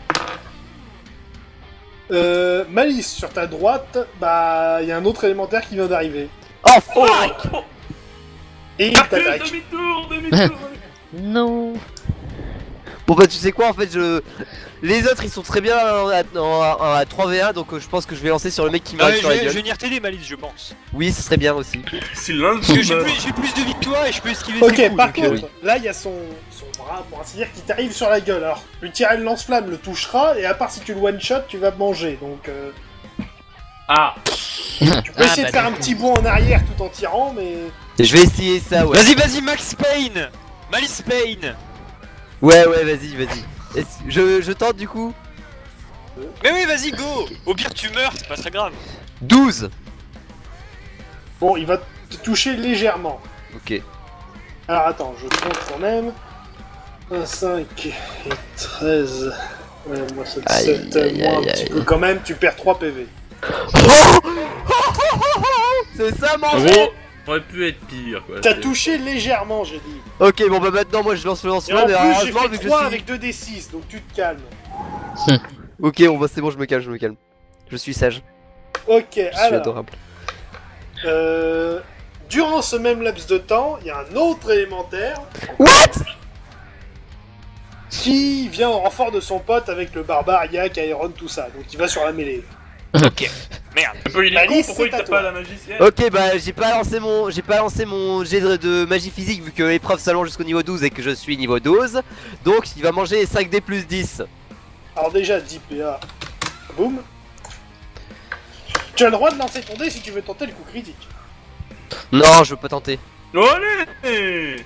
Malice, sur ta droite, bah, il y a un autre élémentaire qui vient d'arriver. Oh fuck! Oh, Et il Arthur, t'attaque. demi-tour. Non. Bon bah tu sais quoi en fait les autres ils sont très bien à 3v1 donc je pense que je vais lancer sur le mec qui Ah m'arrive ouais, sur la je vais gueule. venir t'aider, Malice, je pense. Oui ce serait bien aussi. C'est l'un de Parce que vous. j'ai plus de victoires et je peux esquiver Ok, ses coups. par donc, contre, oui. là il y a son bras, pour ainsi dire, qui t'arrive sur la gueule. Alors, lui tirer le lance-flamme le touchera, et à part si tu le one-shot, tu vas manger. Donc, Ah, tu peux essayer de faire un petit bond en arrière tout en tirant, mais. Et je vais essayer ça ouais. Vas-y, Max Payne, Malice Payne. Ouais vas-y. Je tente du coup. Mais oui, vas-y, go. Au pire, tu meurs, c'est pas très grave. 12. Bon, il va te toucher légèrement. Ok. Alors attends, je compte quand même. 1, 5 et 13. Ouais, moi c'est Aïe, 7, aïe, moi un aïe, petit aïe. peu quand même, tu perds 3 PV. C'est ça en manger. gros, aurait pu être pire quoi. T'as C'est- touché légèrement, j'ai dit. Ok bon bah maintenant moi je lance le Et en lance-flamme plus, mais j'ai heureusement fait vu que je 3 suis... avec 2d6, donc tu te calmes. Ok bon bah c'est bon je me calme. Je suis sage. Ok, Je suis alors. adorable. Durant ce même laps de temps, il y a un autre élémentaire What? qui vient en renfort de son pote avec le barbare, Yak, Aeron, tout ça. Donc il va sur la mêlée. Ok, merde. Un peu il est con, Malice, pourquoi il c'est à tape toi. pas la magicienne? Ok bah j'ai pas lancé mon jet de magie physique vu que l'épreuve s'allonge jusqu'au niveau 12 et que je suis niveau 12. Donc il va manger 5D plus 10. Alors déjà, 10 PA. Boum. Tu as le droit de lancer ton dé si tu veux tenter le coup critique. Non je veux pas tenter. Allez.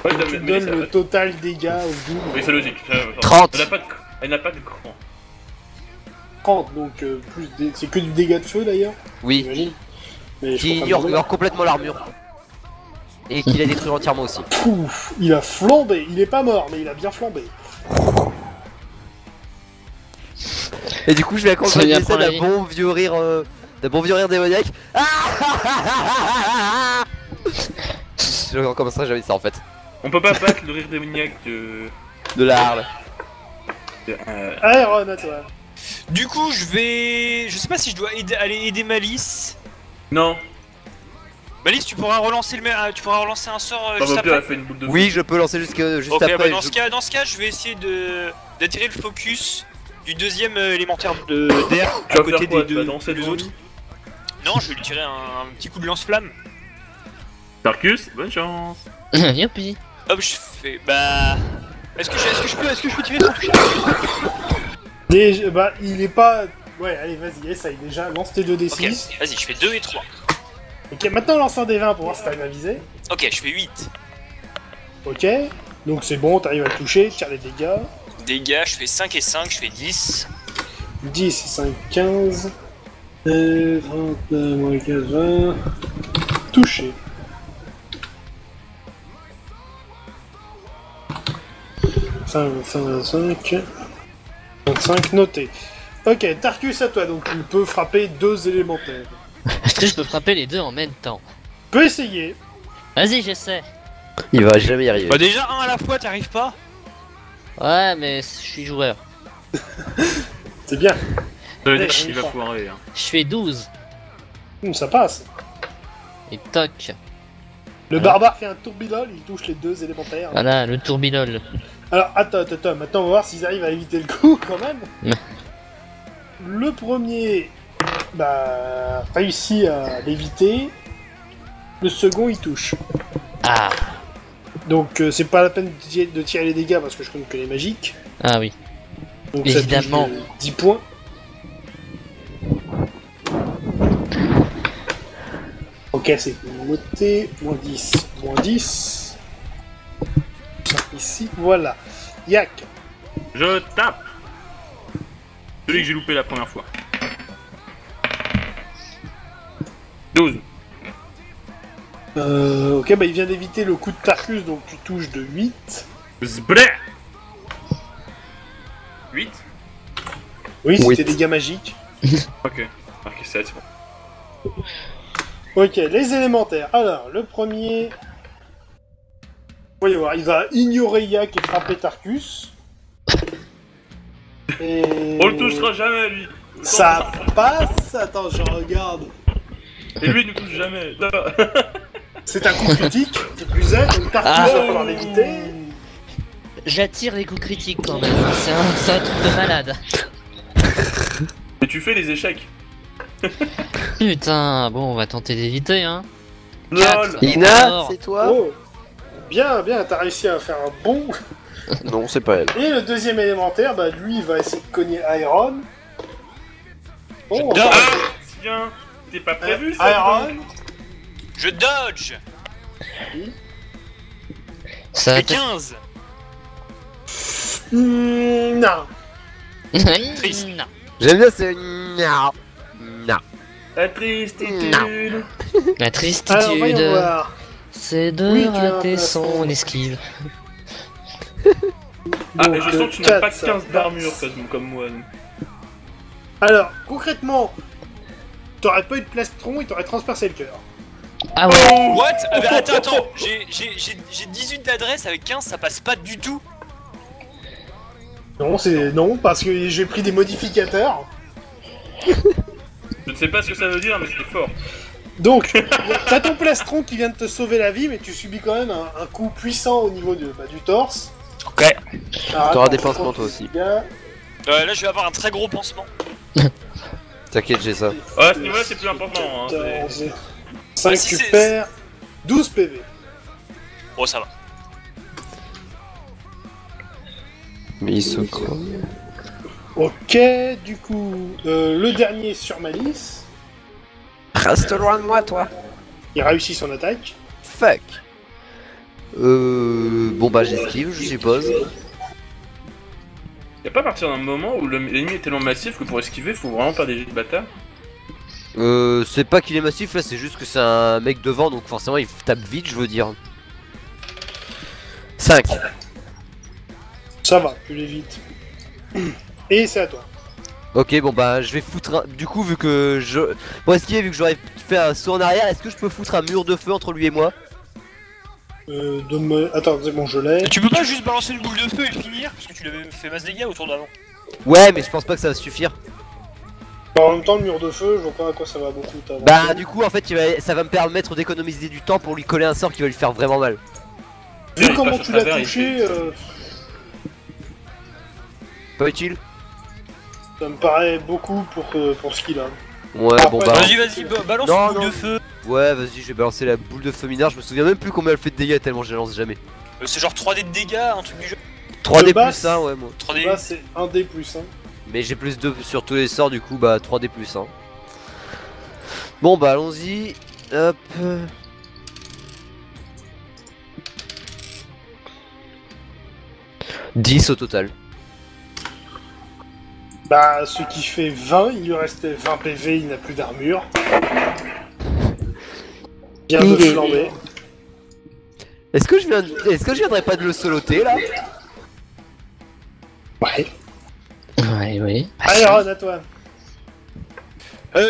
Ouais, Tu mais donnes ça le va. total dégâts au double. Oui, c'est logique. 30. Elle n'a pas de cran. 30, donc c'est que du dégât de feu d'ailleurs. Oui. J'imagine. Mais je Qui comprends ignore pas. complètement l'armure. Et qui la détruit entièrement aussi. Ouf, il a flambé. Il est pas mort, mais il a bien flambé. Et du coup je vais Ça lui accompagner ça apprend la d'un vie. bon vieux rire démoniaque. Je recommencerai jamais ça en fait. On peut pas battre le rire démoniaque de. De la harle. Aeron, à toi. Du coup, je sais pas si je dois aller aider Malice. Non. Malice, tu pourras relancer tu pourras relancer un sort Pas juste non plus, elle après. a fait une boule de. Oui je peux lancer juste Ok, après. bah dans ce cas, je vais essayer d'attirer le focus du deuxième élémentaire d'air Tu à vas côté faire quoi? des Tu vas deux danser devant autres. Non, je vais lui tirer un petit coup de lance-flamme. Tarkus, bonne chance. Youpi. Hop, je fais. Bah. Est-ce que je peux tirer sans toucher Déjà, bah, il est pas. Ouais, allez, vas-y, essaye déjà. Lance tes 2d6. Ok, vas-y, je fais 2 et 3. Ok, maintenant lance un D20 pour voir si t'arrives à viser. Ok, je fais 8. Ok, donc c'est bon, t'arrives à le toucher, tire les dégâts. Dégâts, je fais 5 et 5, je fais 10. 10, 5, 15. 30, moins 15, 20. Touché. Fin 25. 25, noté. Ok, Tarkus à toi, donc tu peux frapper 2 élémentaires. Est-ce que je peux frapper les deux en même temps? Tu peux essayer. Vas-y, j'essaie. Il va jamais y arriver. Bah, déjà, un à la fois, t'arrives pas? Ouais, mais je suis joueur. C'est bien. Ça veut dire Ouais, qu'il va je foirer. Hein. Je fais 12. Ça passe. Et toc. Le Voilà. barbare fait un tourbillol, il touche les 2 élémentaires. Voilà, le tourbillol. Alors, attends, maintenant on va voir s'ils arrivent à éviter le coup quand même. Ouais. Le premier, bah, réussit à l'éviter. Le second, il touche. Ah. Donc, c'est pas la peine de tirer les dégâts parce que je compte que les magiques. Ah oui. Donc, Évidemment. ça touche 10 points. Ok, c'est noter. Moins 10. Moins 10. Ici, voilà. Yak. Je tape. Celui que j'ai loupé la première fois. 12. Ok, bah il vient d'éviter le coup de Tarkus, donc tu touches de 8. Zbré 8. Oui, Huit. c'était des dégâts magiques. Ok. Ok, 7. Ok, les élémentaires. Alors, le premier... Voyons voir, il va ignorer Yak et frapper Tarkus. Et... On le touchera jamais, lui. Ça passe. Attends, je regarde. Et lui, il nous touche jamais. C'est un coup critique, qui plus est, donc Tarkus va falloir l'éviter. J'attire les coups critiques quand même, c'est un truc de malade. Et tu fais les échecs. Putain, bon, on va tenter d'éviter, hein. LOL. Ina, Alors. c'est toi? Oh, bien, bien, t'as réussi à faire un bon. Non, c'est pas elle. Et le deuxième élémentaire, bah lui, il va essayer de cogner Iron. Oh, Je Ah, enfin, tiens, t'es pas prévu ça? Iron. Je dodge. Ça Fait va 15. Non. Triste. Non. J'aime bien ce... Non. Non. La tristitude. La Alors, tristitude, voyons voir. c'est de Oui, tu as un rater plafond. son esquive. Ah, Donc, et je sens que tu n'as pas 4, 15 ça d'armure passe. comme moi. donc. Alors, concrètement, t'aurais pas eu de plastron, il t'aurait transpercé le cœur. Ah ouais. What? Ah bah, attends, j'ai 18 d'adresse avec 15, ça passe pas du tout. Non, c'est non, parce que j'ai pris des modificateurs. Je ne sais pas ce que ça veut dire, mais c'était fort. Donc, t'as ton plastron qui vient de te sauver la vie, mais tu subis quand même un coup puissant au niveau du torse. Ok. Alors, T'auras attends, des je pansements, compte toi les aussi. dégâts. Là, je vais avoir un très gros pansement. T'inquiète, j'ai ça. Ouais, à ce niveau-là, c'est plus important. Hein, c'est- 5, Ouais, si tu c'est- perds 12 PV. Bon, ça va. Mais il se Ok, du coup, le dernier sur Malice, Reste loin de moi, toi. il réussit son attaque. Fuck. Bon bah j'esquive, je suppose. Y'a pas à partir d'un moment où l'ennemi est tellement massif que pour esquiver, faut vraiment faire des jets de bâtard. C'est pas qu'il est massif là, c'est juste que c'est un mec devant, donc forcément il tape vite, je veux dire. 5. Ça va, tu l'évites. Et c'est à toi. Ok, bon bah je vais foutre un... Du coup, vu que je... Pour esquiver, vu que j'aurais fait un saut en arrière, est-ce que je peux foutre un mur de feu entre lui et moi? Attends, c'est bon, je l'ai. Tu peux pas juste balancer une boule de feu et le finir? Parce que tu l'avais fait masse dégâts autour d'avant. Ouais, mais je pense pas que ça va suffire. En même temps, le mur de feu, je vois pas à quoi ça va beaucoup t'avancer. Bah du coup, en fait, ça va me permettre d'économiser du temps pour lui coller un sort qui va lui faire vraiment mal. Vu il comment passe au tu l'as travers, il touché, fait- Pas utile? ça me paraît beaucoup pour ce qu'il a. Ouais, bon bah... Vas-y, balance Non, une boule non. de feu. Ouais, vas-y, je vais balancer la boule de feu mineur, je me souviens même plus combien elle fait de dégâts tellement je la lance jamais. C'est genre 3D de dégâts, un truc du jeu. 3D base- plus 1, ouais, moi. 3D. Là, c'est 1D plus 1. Mais j'ai plus 2 sur tous les sorts, du coup, bah 3D plus 1. Bon, bah allons-y. Hop. 10 au total. Bah, ce qui fait 20, il lui restait 20 PV, il n'a plus d'armure. Bien de flamber. Est-ce que je viendrais pas de le soloter là? Ouais. Ouais, oui. Iron, à toi.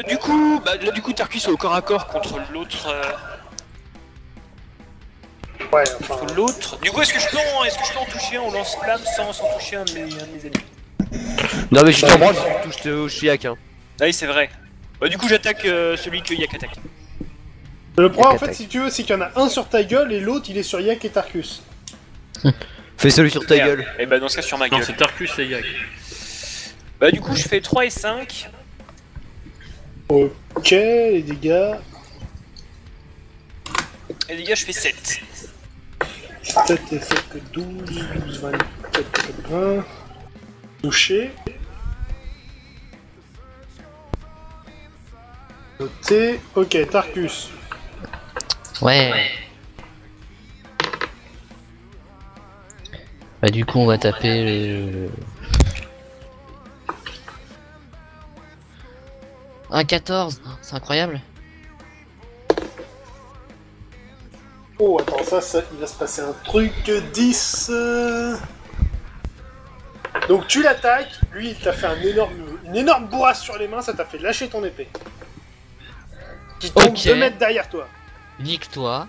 Du coup, Tarkus est au corps à corps contre l'autre. Ouais, enfin. Contre l'autre. Du coup, est-ce que je peux en toucher un au lance-flamme sans toucher un de mes ennemis? Non, mais je t'embrasse, tu touches au chiac. Hein. Ah oui, c'est vrai. Bah, du coup, j'attaque celui que Yak attaque. Le problème, en Yak fait, attaque. si tu veux, c'est qu'il y en a un sur ta gueule et l'autre, il est sur Yak et Tarkus. Fais celui sur ta gueule. Et bah, dans ce cas, sur ma Non, gueule. c'est Tarkus et Yak. Bah, du coup, je fais 3 et 5. Ok, les dégâts. Et les gars, je fais 7. 7 et 7 que 12, 12, 24, 20. Touché. Noté. Ok, Tarkus. Ouais. Bah du coup on va taper un 14, c'est incroyable. Oh, attends, il va se passer un truc. 10. Donc tu l'attaques, lui il t'a fait une énorme bourrasse sur les mains, ça t'a fait lâcher ton épée. Qui tombe Ok. 2 mètres derrière toi. Nique-toi.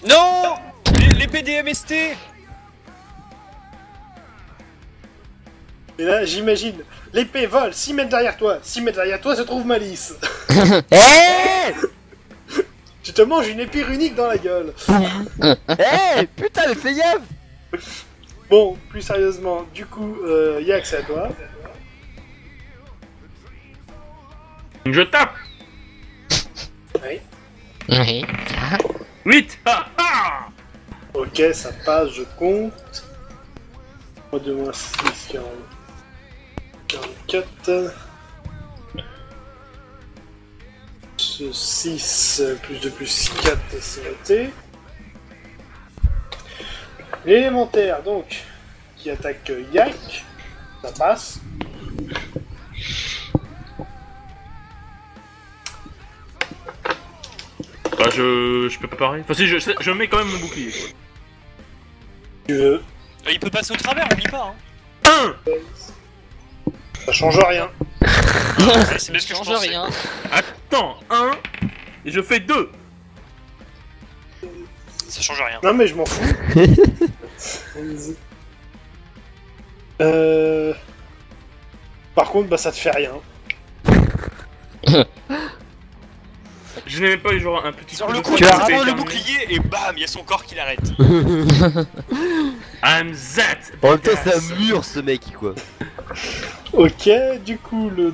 Non, les PDMST. Et là, j'imagine, l'épée vole 6 mètres derrière toi. 6 mètres derrière toi se trouve Malice. Eh Tu te manges une épée runique dans la gueule. Eh putain, mais fais gaffe. Bon, plus sérieusement, du coup, Yak, c'est à toi. Je tape. Oui. Oui. 8. Ah, ah. Ok, ça passe, je compte. 3, 2, moins 6, 40... 44... 6, plus 2, plus 4, c'est noté. L'élémentaire, donc, qui attaque Yak, ça passe. Bah je peux pas pareil. Enfin si, je mets quand même mon bouclier. Quoi. Tu veux. Il peut passer au travers, oublie pas. 1. Ça change rien. C'est bien ce que je Change pensais. rien. Attends, 1. Et je fais 2. Ça change rien. Non mais je m'en fous. Par contre, bah ça te fait rien. Je n'ai même pas eu genre un petit Sur coup le de coup, feu il as qui fait prend le éternuer. bouclier et bam, il y a son corps qui l'arrête. I'm that. En même temps, c'est badass. un mur ce mec quoi. Ok, du coup, le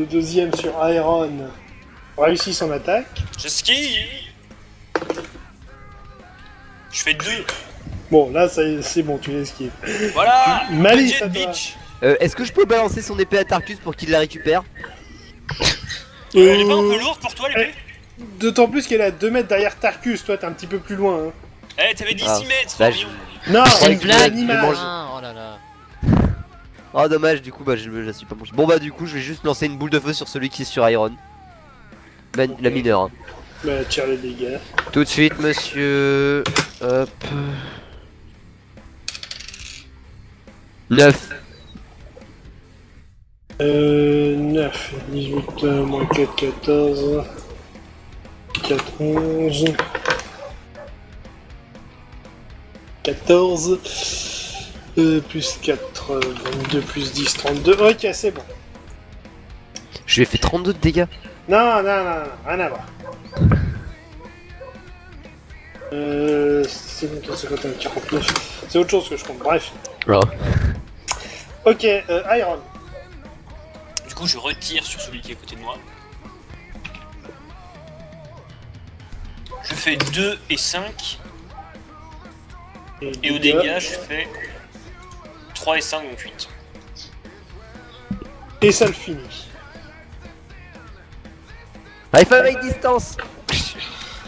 deuxième sur Iron réussit son attaque. Je skie. Je fais 2. Bon, là, c'est bon, tu l'esquives. Voilà. Malice, Budget à toi. bitch. Est-ce que je peux balancer son épée à Tarkus pour qu'il la récupère? Elle est pas un peu lourde pour toi, l'épée? D'autant plus qu'elle est à 2 mètres derrière Tarkus, toi t'es un petit peu plus loin. Hein. Eh, t'avais dit Ah. 6 mètres, Bah, voyons. Non, C'est une avec blague. l'animal. mange. Ah, oh là là. Oh dommage, du coup bah je la suis pas mangé. Bon bah du coup je vais juste lancer une boule de feu sur celui qui est sur Iron. La mineure. Hein. Bah, tire les dégâts. Tout de suite monsieur... Hop... 9. 9, 18, moins 4, 14. 4, 11. 14. Plus 4, 22, plus 10, 32. Ok, c'est bon. Je lui ai fait 32 de dégâts. Non, rien à voir. C'est bon, toi, c'est quoi, t'as un 49. C'est autre chose que je compte, bref. Oh. Ok, Iron. Du coup, je retire sur celui qui est à côté de moi. Je fais 2 et 5. Et au dégâts, je fais 3 et 5, donc 8. Et ça le finit. High five avec distance.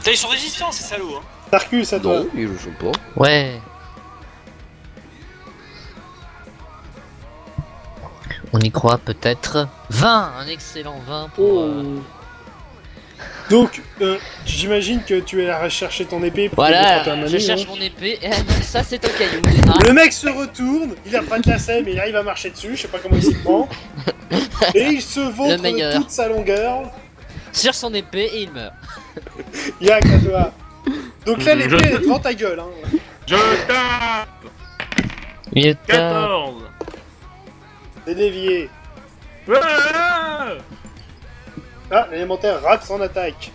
T'as ils sont résistants, ces salauds, hein. Tarkus, à toi. Non, il le joue pas. Ouais. On y croit peut-être. 20, un excellent 20 pour... Donc, j'imagine que tu es allé chercher ton épée pour te mettre Voilà, ta main je nue, cherche hein. mon épée. Et ça, c'est un caillou. Ah, Le mec se retourne, il apprête la selle, mais il arrive à marcher dessus, je sais pas comment il s'y prend. Et il se vautre Le meilleur. de toute sa longueur. sur son épée et il meurt. Yak, à toi. Donc là, Je- l'épée elle est devant ta gueule. Hein. Je tape. Il est 14. C'est dévié. Ah. Ah, l'élémentaire rate son attaque.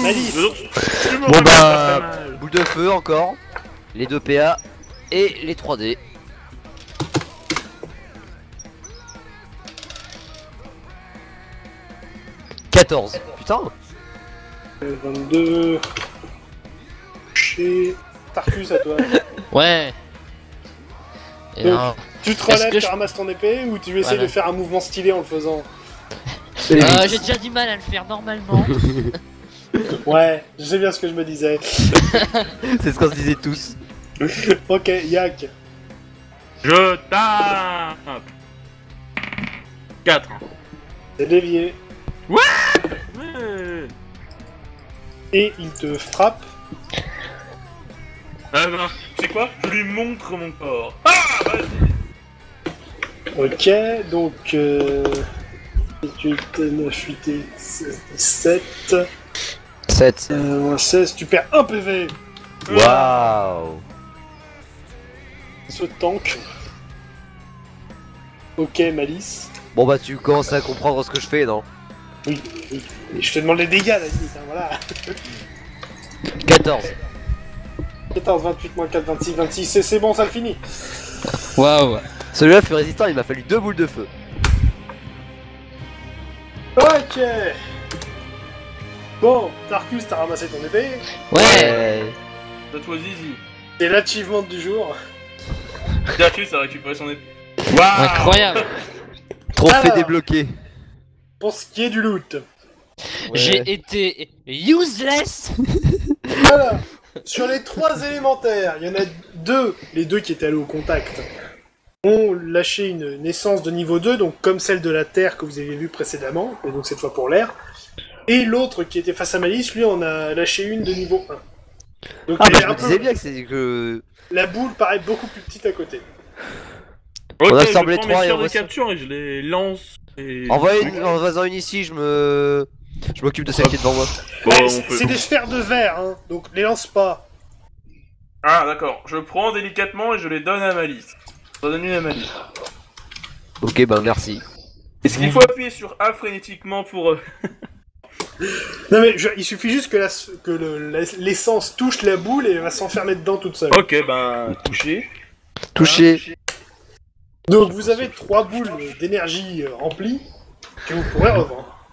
Malice. Tu me Bon regardes bah... pas très mal. Boule de feu encore. Les 2 PA. Et les 3D. « 14. Putain. 22. Chez Tarkus, à toi. Ouais. Et Donc, non. Tu te Est-ce relèves, que tu je- ramasses ton épée ou tu essaies Voilà. de faire un mouvement stylé en le faisant? J'ai déjà du mal à le faire normalement. Ouais, je sais bien ce que je me disais. C'est ce qu'on se disait tous. Ok, Yak. Je tape 4. C'est dévié. Ouais. Et il te frappe. Ah ben, tu sais quoi? Je lui montre mon corps. Ah, vas-y. Ok, donc... 8, 9, 8 et 7. 7. 16, tu perds 1 PV. Waouh. Ce tank. Ok, Malice. Bon bah tu commences à comprendre ce que je fais, non? Oui, oui. Et je te demande les dégâts, la limite, hein, voilà. 14. 14, 28, moins 4, 26, 26, c'est bon, ça le finit. Waouh. Celui-là fut résistant, il m'a fallu 2 boules de feu. Ok. Bon, Tarkus, t'as ramassé ton épée. Ouais. Ça toi Zizi. C'est l'achievement du jour. Darkus a récupéré son épée. Waouh. Incroyable. Trophée Alors. débloqué. Pour ce qui est du loot. J'ai été useless. Alors, sur les 3 élémentaires, il y en a 2, les 2 qui étaient allés au contact, ont lâché une naissance de niveau 2, donc comme celle de la Terre que vous avez vue précédemment, et donc cette fois pour l'air. Et l'autre qui était face à Malice, lui en a lâché une de niveau 1. Donc Ah elle bah est je un me peu- disais bien que c'est que... la boule paraît beaucoup plus petite à côté. Ok, On a je assemblé prends 3 mes et sphères on de va... capture et je les lance. Et... En faisant une ici, je m'occupe de celle qui est devant moi. Bon, Ouais, on c'est fait... c'est des sphères de verre, hein, donc les lance pas. Ah d'accord, je prends délicatement et je les donne à Malice. Je donne une à Malice. Ok bah merci. Est-ce qu'il faut appuyer sur A frénétiquement pour... Non mais il suffit juste que l'essence touche la boule et elle va s'enfermer dedans toute seule. Ok, ben... touché. Touché. Donc vous avez 3 boules d'énergie remplies que vous pourrez revendre.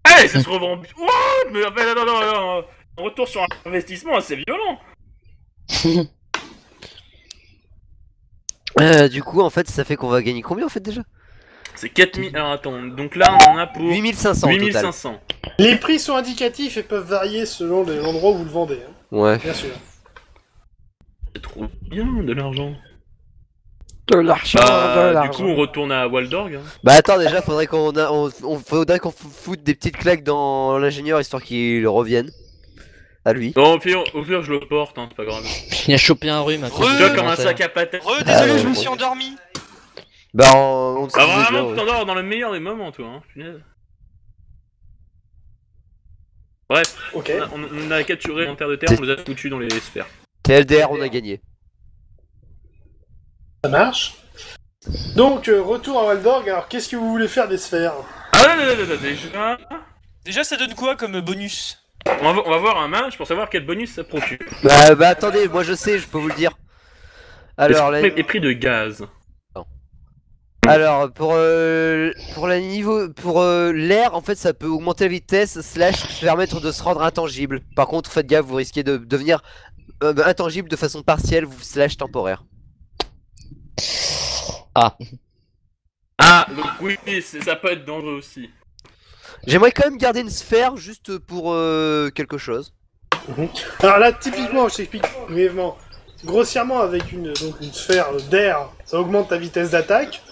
Hey, ça se revend... What? Mais non, un retour sur un investissement assez violent. Du coup en fait ça fait qu'on va gagner combien en fait déjà? C'est 4000... Alors attends, donc là on en a pour... 8500 au total. 8500. Les prix sont indicatifs et peuvent varier selon l'endroit où vous le vendez, hein, Ouais. bien sûr. C'est trop bien de l'argent. De l'argent, Du coup on retourne à Waldorg. Hein. Bah attends déjà faudrait faudrait qu'on foute des petites claques dans l'ingénieur histoire qu'il revienne. À lui. Bon, au pire je le porte, hein, c'est pas grave. Il a chopé un rhume à cause Tu de vois comme un sac à patates. Désolé, Ah, ouais, je me ouais. suis endormi. Bah on se Ah disait vraiment, bien, tu ouais. t'endors dans le meilleur des moments, toi, hein, punaise. Bref, Ok. on a capturé en terre de terre, on les a foutus dans les sphères. TLDR on a gagné. Ça marche. Donc, retour à Waldorg, alors qu'est-ce que vous voulez faire des sphères? Ah non, déjà, Déjà, ça donne quoi comme bonus? on va voir un match pour savoir quel bonus ça procure. Bah attendez, moi je sais, je peux vous le dire. Alors les prix de gaz. Alors pour la niveau pour l'air en fait ça peut augmenter la vitesse / permettre de se rendre intangible. Par contre faites gaffe, vous risquez de devenir intangible de façon partielle ou / temporaire. Ah. Ah, donc oui, ça peut être dangereux aussi. J'aimerais quand même garder une sphère juste pour quelque chose. Alors là, typiquement, je t'explique brièvement. Grossièrement, avec une sphère d'air, ça augmente ta vitesse d'attaque.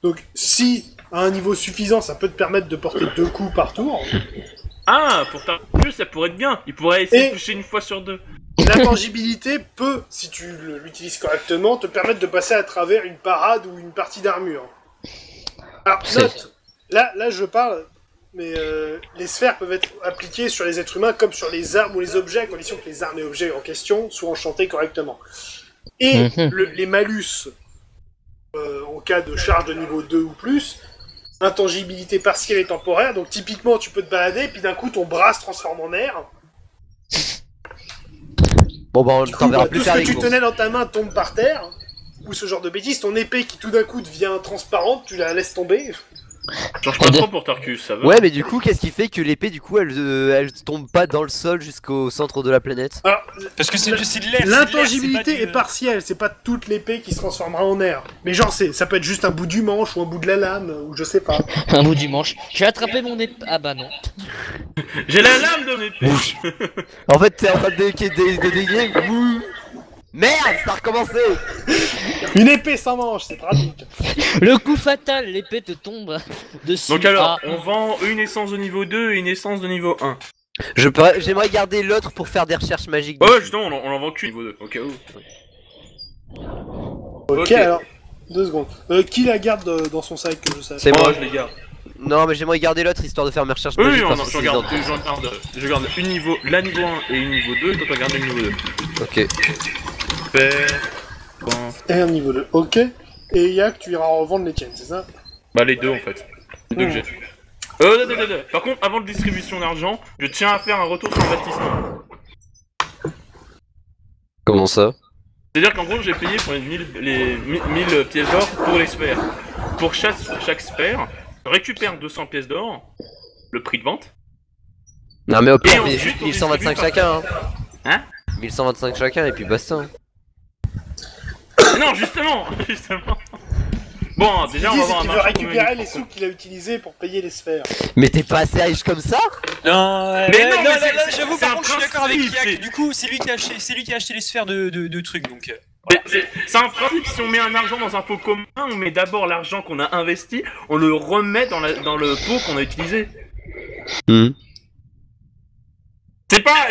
Donc, si à un niveau suffisant, ça peut te permettre de porter 2 coups par tour. Ah, pour ta plus, ça pourrait être bien. Il pourrait essayer Et- de toucher une fois sur 2. L'intangibilité peut, si tu l'utilises correctement, te permettre de passer à travers une parade ou une partie d'armure. Alors, note, là je parle, mais les sphères peuvent être appliquées sur les êtres humains comme sur les armes ou les objets, à condition que les armes et objets en question soient enchantés correctement. Et les malus, en cas de charge de niveau 2 ou plus, intangibilité partielle et temporaire, donc typiquement tu peux te balader, puis d'un coup ton bras se transforme en air. Bon bah on Du coup, t'enverra bah, plus tout ce tard que les tu courses. tenais dans ta main tombe par terre, ou ce genre de bêtises, ton épée qui tout d'un coup devient transparente, tu la laisses tomber. Change pas trop pour Tarkus, ça va. Ouais, mais du coup, qu'est-ce qui fait que l'épée, du coup, elle tombe pas dans le sol jusqu'au centre de la planète? Alors, Parce que c'est de l'air. c'est de l'air, l'intangibilité c'est pas est du- partielle, c'est pas toute l'épée qui se transformera en air. Mais genre, ça peut être juste un bout du manche ou un bout de la lame, ou je sais pas. Un bout du manche. J'ai attrapé mon épée. Ah bah non. J'ai la lame de l'épée. En fait, t'es en train de dégainer. Merde, ça a recommencé. Une épée sans manche, c'est pratique. Le coup fatal, l'épée te tombe dessus. Donc alors, Ah. on vend une essence de niveau 2 et une essence de niveau 1. J'aimerais garder l'autre pour faire des recherches magiques. Ouais, dessus. justement, on en vend qu'une niveau 2, au cas où. Ok, alors, 2 secondes. Qui la garde dans son sac, que je sache? C'est Moi, moi. je les garde. Non, mais j'aimerais garder l'autre histoire de faire mes recherches Oui, magiques. oui, parce que je c'est garde, dans- je garde une niveau, la niveau 1 et une niveau 2, et toi tu gardes une niveau 2. Ok. Bon. Et un niveau 2, ok. Et Yak, tu iras revendre les tiennes, c'est ça? Bah les deux en fait. Les deux que j'ai. Par contre, avant de distribution d'argent, je tiens à faire un retour sur investissement. Comment ça? C'est-à-dire qu'en gros, j'ai payé pour les 1000 pièces d'or pour les sphères. Pour chaque sphère, je récupère 200 pièces d'or, le prix de vente. Non, mais au Et pire, ensuite, juste on 1125 distribue chacun. Hein. Hein 1125 chacun et puis basta. Hein. Non, justement, justement. Bon, déjà, on va c'est voir un qu'il veut marché récupérer communiste les pour sous qu'il a utilisés pour payer les sphères. Mais t'es pas assez riche comme ça? Non, Mais non, mais là, c'est- j'avoue, c'est par un contre, je suis d'accord avec principe, Yak. c'est- Du coup, c'est lui qui a acheté les sphères de trucs, donc. C'est un principe, si on met un argent dans un pot commun, on met d'abord l'argent qu'on a investi, on le remet dans le pot qu'on a utilisé. C'est pas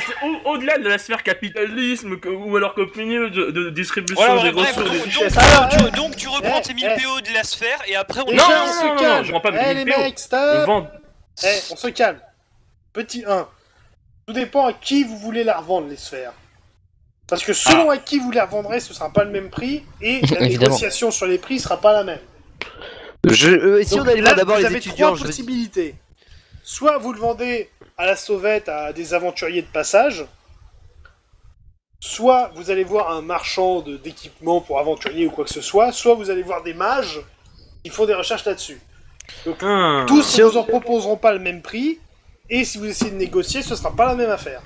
au-delà de la sphère capitalisme ou alors qu'au milieu de distribution Voilà, des bref, ressources, des donc, richesses. donc tu reprends tes 1000 PO de la sphère et après on Les Non, gens, non, on se non, calme. je prends pas de Eh, 1000 les PO. mecs, On stop. vend. On se calme. Petit 1. Tout dépend à qui vous voulez la revendre, les sphères. Parce que selon à qui vous les revendrez, ce sera pas le même prix, et la Évidemment. négociation sur les prix sera pas la même. Si Donc on allait là, voir d'abord vous les avez étudiants, trois je veux dire. possibilités. Soit vous le vendez à la sauvette à des aventuriers de passage, soit vous allez voir un marchand d'équipements pour aventuriers ou quoi que ce soit vous allez voir des mages qui font des recherches là-dessus. Tous ne vous en proposeront pas le même prix, et si vous essayez de négocier, ce sera pas la même affaire.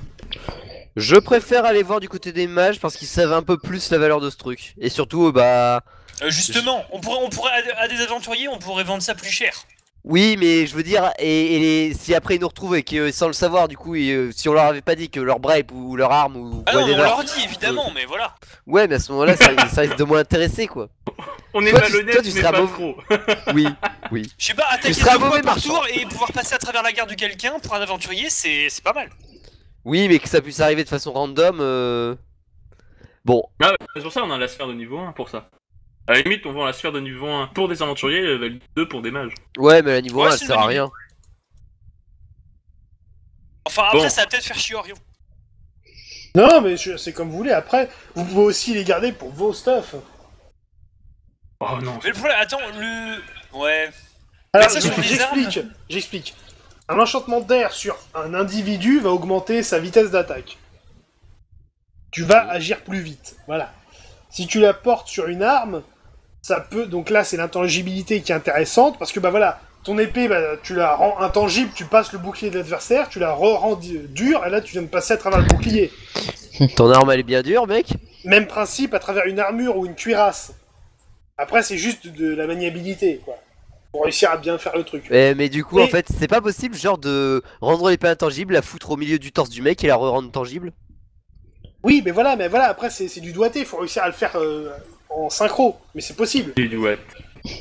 Je préfère aller voir du côté des mages parce qu'ils savent un peu plus la valeur de ce truc. Et surtout, bah. justement, on pourrait à des aventuriers, on pourrait vendre ça plus cher. Oui, mais je veux dire, si après ils nous retrouvent et que sans le savoir, du coup, si on leur avait pas dit que leur bribe ou leur arme ou Ah non, on whatever- leur dit évidemment, mais voilà. Ouais, mais à ce moment-là, ça risque de moins intéresser quoi. On est Toi, malhonnête, tu mais seras pas mauvais. trop. Oui, oui. Je sais pas, attaquer seras deux fois mauvais par marchand. tour et pouvoir passer à travers la garde de quelqu'un pour un aventurier, c'est pas mal. Oui, mais que ça puisse arriver de façon random. Bon, Ah ouais, c'est pour ça qu'on a la sphère de niveau 1 pour ça. À la limite, on vend la sphère de niveau 1 pour des aventuriers et level 2 pour des mages. ouais, mais la niveau Ouais, 1 elle c'est sert à une bonne rien. Enfin, après, Bon. ça va peut-être faire chier Orio. Non, mais c'est comme vous voulez. Après, vous pouvez aussi les garder pour vos stuff. Oh non. Mais le problème, attends, Ouais. Alors, ça, sur les j'explique. Un enchantement d'air sur un individu va augmenter sa vitesse d'attaque. Tu vas agir plus vite, voilà. Si tu la portes sur une arme, ça peut... Donc là, c'est l'intangibilité qui est intéressante, parce que, bah voilà, ton épée, bah, tu la rends intangible, tu passes le bouclier de l'adversaire, tu la rends dure, et là, tu viens de passer à travers le bouclier. Ton arme elle est bien dure, mec. Même principe à travers une armure ou une cuirasse. Après, c'est juste de la maniabilité, quoi. Pour réussir à bien faire le truc. Mais du coup, Et- en fait, c'est pas possible, genre, de rendre l'épée intangible, la foutre au milieu du torse du mec et la re-rendre tangible. Oui, mais voilà, après, c'est du doigté, il faut réussir à le faire en synchro. Mais c'est possible. Ouais.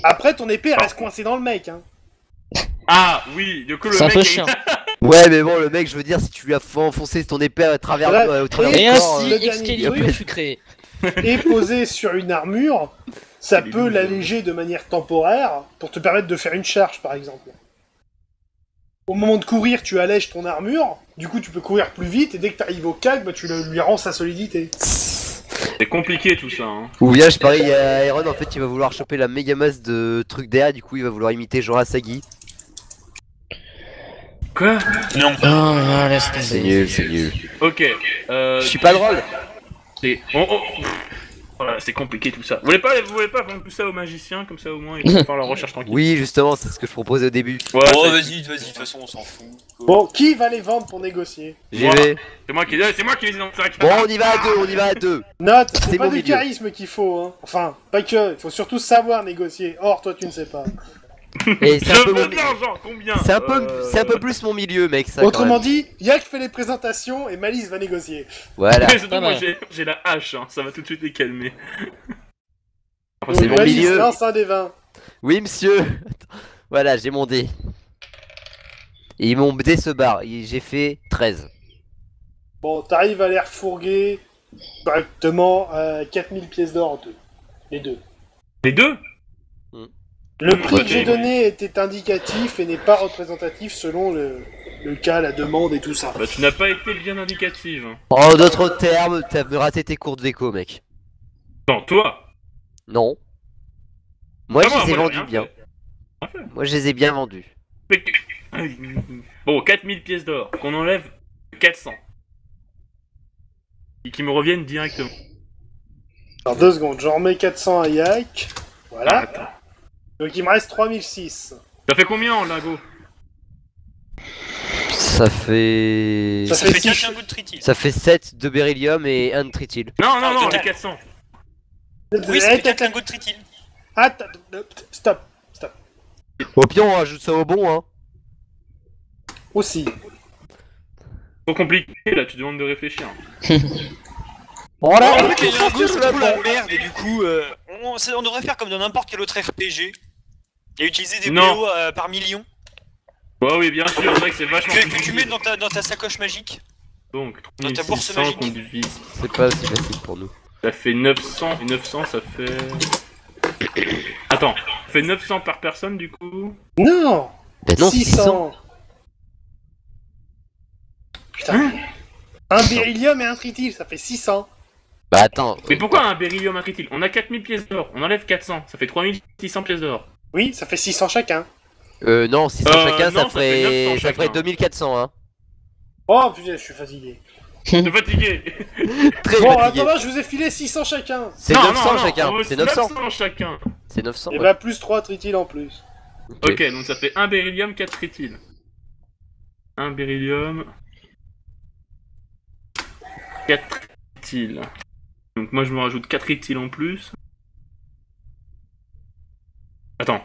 Après, ton épée, elle reste coincée dans le mec, hein. Ah oui, du coup le C'est un mec peu est- chiant. Ouais, mais bon, le mec, je veux dire, si tu lui as fait enfoncer ton épée à travers, Bref, au travers et du Et corps, ainsi, le dernier Excalibur truc. fut créé. Et posé sur une armure, ça Il est peut lourd. l'alléger de manière temporaire pour te permettre de faire une charge, par exemple. Au moment de courir, tu allèges ton armure, du coup tu peux courir plus vite, et dès que tu arrives au cac, bah, tu lui rends sa solidité. C'est compliqué tout ça. Hein. Ou bien, je parie, il y a Iron, en fait, il va vouloir choper la méga masse de trucs d'air, du coup, il va vouloir imiter Jean Asagi. Quoi? Non. Oh, laisse tomber. C'est nul, c'est nul. Ok. Je suis pas drôle. c'est- Voilà, c'est compliqué tout ça. Vous voulez pas vendre tout ça aux magiciens, comme ça au moins ils vont faire leur recherche tranquille. Oui, justement, c'est ce que je proposais au début. Ouais, Oh, c'est- vas-y, de toute façon, on s'en fout. Bon, qui va les vendre pour négocier? J'y vais. c'est moi qui les ai dans le sac. Bon, on y va à deux, on y va à deux. Note, C'est c'est pas mon du milieu. charisme qu'il faut, hein. Enfin, pas que, il faut surtout savoir négocier. Or, toi, tu ne sais pas. Et c'est un Je peu veux mon... de l'argent, combien C'est un peu plus mon milieu, mec, ça. Autrement quand même. dit, Yak fait les présentations et Malice va négocier. Voilà. Mais surtout, Pas moi mal. j'ai la hache, hein, ça va tout de suite les calmer. C'est Donc, mon Malice milieu. lance un des 20. Oui, monsieur. Voilà, j'ai mon dé. Et mon dé se barre. J'ai fait 13. Bon, t'arrives à les refourguer correctement à 4000 pièces d'or en deux. Les deux. Les deux? Le prix Ok. que j'ai donné était indicatif et n'est pas représentatif selon le cas, la demande et tout ça. Bah tu n'as pas été bien indicative. Hein. En d'autres termes, t'as raté tes cours de déco, mec. Non, toi. Non. Moi, Ah, je les ai moi, j'ai vendus rien bien. fait. Rien fait. Moi, je les ai bien vendus. Mais bon, 4000 pièces d'or, qu'on enlève 400. Et qui me reviennent directement. Alors 2 secondes, j'en remets 400 à Yak. Voilà. Attends. Donc il me reste 3006. Ça fait combien en lingot? Ça fait... Ça Ça fait fait six. 4 lingots de tritil. Ça fait 7 de beryllium et 1 de tritil. Non, non, Ah, non, total. les 400. Oui, ça fait 4 lingots de tritil. Attends, stop. Au pire, on rajoute ça au bon, hein. Aussi. Trop compliqué là, tu demandes de réfléchir. Voilà. En fait, les lingots, c'est trop la merde, et du coup, on devrait faire comme dans n'importe quel autre RPG. Et utiliser des Non. BO par million. Ouais, oui, bien sûr, c'est vrai que c'est vachement Que tu mets dans ta sacoche magique. Donc, dans ta bourse 3600 magique. qu'on divise. C'est pas aussi facile pour nous. Ça fait 900. Et 900, ça fait. Attends, ça fait 900 par personne du coup. Non, Ben non, 600. Putain. Un beryllium et un tritil, ça fait 600. Bah attends. Mais pourquoi un beryllium intritil? On a 4000 pièces d'or, on enlève 400, ça fait 3600 pièces d'or. Oui, ça fait 600 chacun. Non, 600 chacun, non, ça ferait... 900 ça ferait chacun. 2400, hein. Oh putain, je suis fatigué. T'es fatigué. Très Bon, fatigué. attends, je vous ai filé 600 chacun. C'est Non, 900 non, chacun. on veut C'est 900. chacun. C'est 900. Et ouais. bah plus 3 tritiles en plus. Ok, donc ça fait un beryllium, 4 tritiles. Un beryllium. 4 tritiles. Donc moi je me rajoute 4 tritiles en plus. Attends.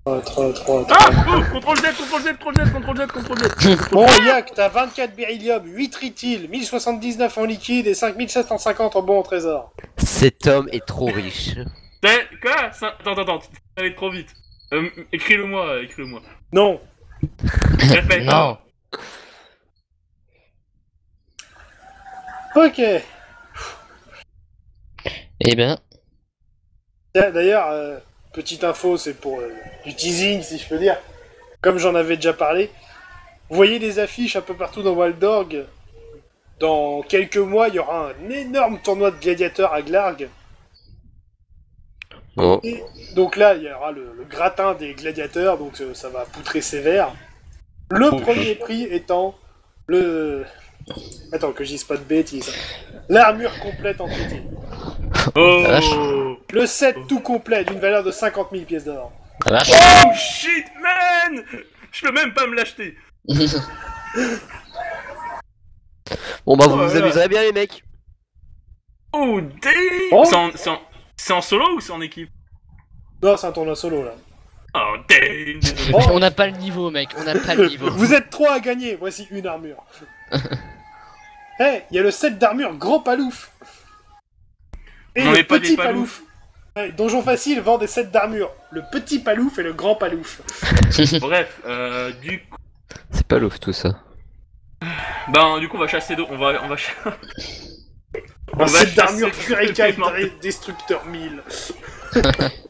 3. Ah oh, CTRL Z, CTRL Z, CTRL Z, CTRL Z, CTRL Z. Bon, Yak, t'as 24 beryllium, 8 tritiles, 1079 en liquide et 5750 en bon au trésor. Cet homme est trop riche. Quoi Attends, ça va aller trop vite. Écris-le-moi. Non. Répète. Non. Ok. Eh ben, Tiens, d'ailleurs, petite info, c'est pour du teasing, si je peux dire. Comme j'en avais déjà parlé, vous voyez des affiches un peu partout dans Waldorg. Dans quelques mois, il y aura un énorme tournoi de gladiateurs à Glarg. Bon. Et donc là, il y aura le gratin des gladiateurs, donc ça va poutrer sévère. Le premier prix étant le... Attends, que je dise pas de bêtises. L'armure complète en tritil. Oh La vache. Le set tout complet d'une valeur de 50 000 pièces d'or. la vache. Oh shit man. Je peux même pas me l'acheter. Bon bah vous Oh là vous là. amuserez bien les mecs. Oh damn. Oh. C'est en solo ou c'est en équipe? Non, c'est un tournoi solo là. Oh damn. Désolé. Oh. On n'a pas le niveau, mec, on n'a pas le niveau. Vous êtes 3 à gagner, voici une armure. Il y a le set d'armure Grand Palouf. Et Non, le mais pas Petit des Palouf. Palouf. Donjon Facile vend des sets d'armure. Le Petit Palouf et le Grand Palouf. Bref, du coup, C'est pas l'ouf tout ça. du coup on va chasser d'autres. On va Un va set d'armure chasser Furicaille tous les Destructeur 1000.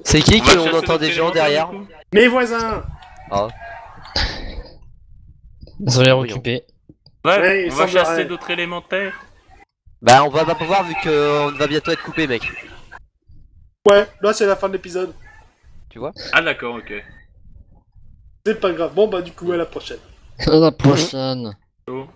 C'est qui On va on chasser entend d'autres des gens élémentaires, derrière? du coup. Mes voisins. Ils ont l'air occupés. Bref, Ouais, il on va semblerait. chasser d'autres élémentaires. Bah on va pas pouvoir vu qu'on va bientôt être coupé mec. Ouais, là c'est la fin de l'épisode. Tu vois? Ah d'accord, ok. C'est pas grave. Bon bah du coup à la prochaine. À la prochaine. Oh.